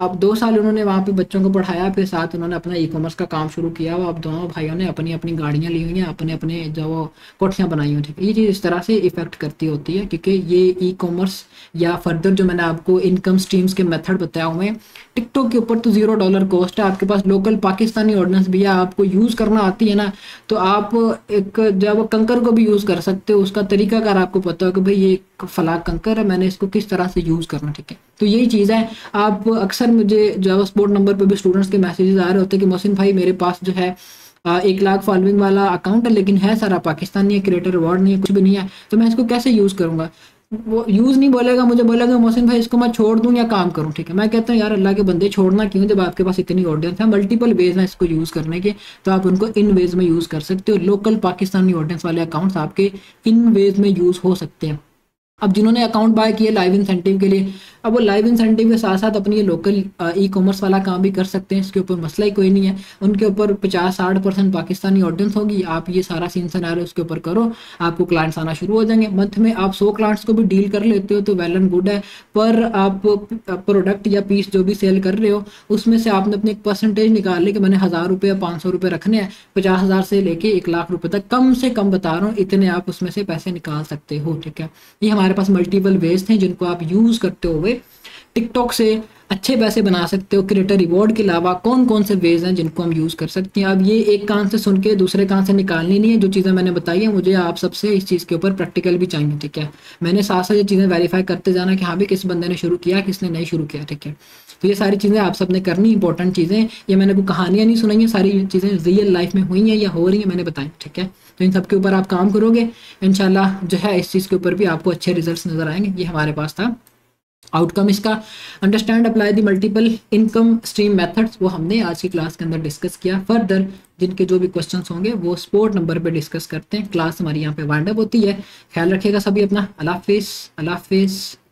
अब 2 साल उन्होंने वहाँ पे बच्चों को पढ़ाया, फिर साथ उन्होंने अपना ई-कॉमर्स का काम शुरू किया हुआ। अब दोनों भाइयों ने अपनी अपनी गाड़ियाँ ली हुई हैं, अपने अपने जो वो कोठियाँ बनाई हुई, ठीक है। ये चीज़ इस तरह से इफेक्ट करती होती है, क्योंकि ये ई-कॉमर्स या फर्दर जो मैंने आपको इनकम स्ट्रीम्स के मेथड बताया हुए हैं, टिकटॉक के ऊपर तो $0 कॉस्ट है। आपके पास लोकल पाकिस्तानी ऑडियंस भी है, आपको यूज़ करना आती है ना, तो आप एक जब कंकर को भी यूज़ कर सकते हो। उसका तरीका अगर आपको पता हो कि भाई ये फला कंकर है, मैंने इसको किस तरह से यूज़ करना, ठीक है। तो यही चीज़ है। आप अक्सर मुझे जावा स्पोर्ट नंबर पे भी स्टूडेंट्स के मैसेजेस आ रहे होते हैं कि मोहसिन भाई मेरे पास जो है 1 लाख फॉलोइंग वाला अकाउंट है, लेकिन है सारा पाकिस्तानी है, क्रिएटर रिवॉर्ड नहीं है, कुछ भी नहीं है, तो मैं इसको कैसे यूज़ करूँगा। वो यूज़ नहीं बोलेगा, मुझे बोलेगा मोहसिन भाई इसको मैं छोड़ दूँ या काम करूँ, ठीक है। मैं कहता हूँ यार अल्लाह के बंदे छोड़ना क्यों, जब आपके पास इतनी ऑडियंस है। मल्टीपल वेज हैं इसको यूज़ करने के, तो आप उनको इन वेज में यूज़ कर सकते हो। लोकल पाकिस्तानी ऑडियंस वाले अकाउंट्स आपके इन वेज में यूज़ हो सकते हैं। अब जिन्होंने अकाउंट बाय किए लाइव इंसेंटिव के लिए, अब वो लाइव इंसेंटिव के साथ साथ अपनी ये लोकल ई कॉमर्स वाला काम भी कर सकते हैं, इसके ऊपर मसला ही कोई नहीं है। उनके ऊपर 50-60% पाकिस्तानी ऑडियंस होगी, आप ये सारा सीन सिनेरियो उसके ऊपर करो, आपको क्लाइंट्स आना शुरू हो जाएंगे। मंथ में आप 100 क्लाइंट्स को भी डील कर लेते हो तो वेल एंड गुड है, पर आप प्रोडक्ट या पीस जो भी सेल कर रहे हो उसमें से आपने अपने एक परसेंटेज निकाल ली कि मैंने 1000 रुपये या 500 रुपये रखने हैं, 50,000 से लेके 1 लाख रुपये तक, कम से कम बता रहा हूँ, इतने आप उसमें से पैसे निकाल सकते हो, ठीक है। ये हमारे पास मल्टीपल वेज थे जिनको आप यूज़ करते हुए टिकटॉक से अच्छे पैसे बना सकते हो। क्रिएटर रिवॉर्ड के अलावा कौन कौन से वेज हैं जिनको हम यूज़ कर सकते हैं। अब ये एक कान से सुन के दूसरे कान से निकालनी नहीं है। जो चीज़ें मैंने बताई है मुझे आप सबसे इस चीज़ के ऊपर प्रैक्टिकल भी चाहिए, ठीक है। मैंने साथ साथ ये चीज़ें वेरीफाई करते जाना कि हाँ भी किस बंदे ने शुरू किया, किसने नहीं शुरू किया, ठीक है। तो ये सारी चीज़ें आप सबने करनी, इंपॉर्टेंट चीज़ें। ये मैंने कोई कहानियाँ नहीं सुनाई हैं, सारी चीज़ें रियल लाइफ में हुई हैं या हो रही हैं, मैंने बताई, ठीक है। तो इन सब के ऊपर आप काम करोगे, इंशाल्लाह जो है इस चीज़ के ऊपर भी आपको अच्छे रिजल्ट नज़र आएंगे। ये हमारे पास था आउटकम इसका understand apply the multiple income stream methods, वो हमने आज की क्लास के अंदर डिस्कस किया। फर्दर जिनके जो भी क्वेश्चंस होंगे वो स्पोर्ट नंबर पे डिस्कस करते हैं। क्लास हमारी यहाँ पे वाइंड अप होती है। ख्याल रखिएगा सभी अपना। अल्लाह हाफिज़।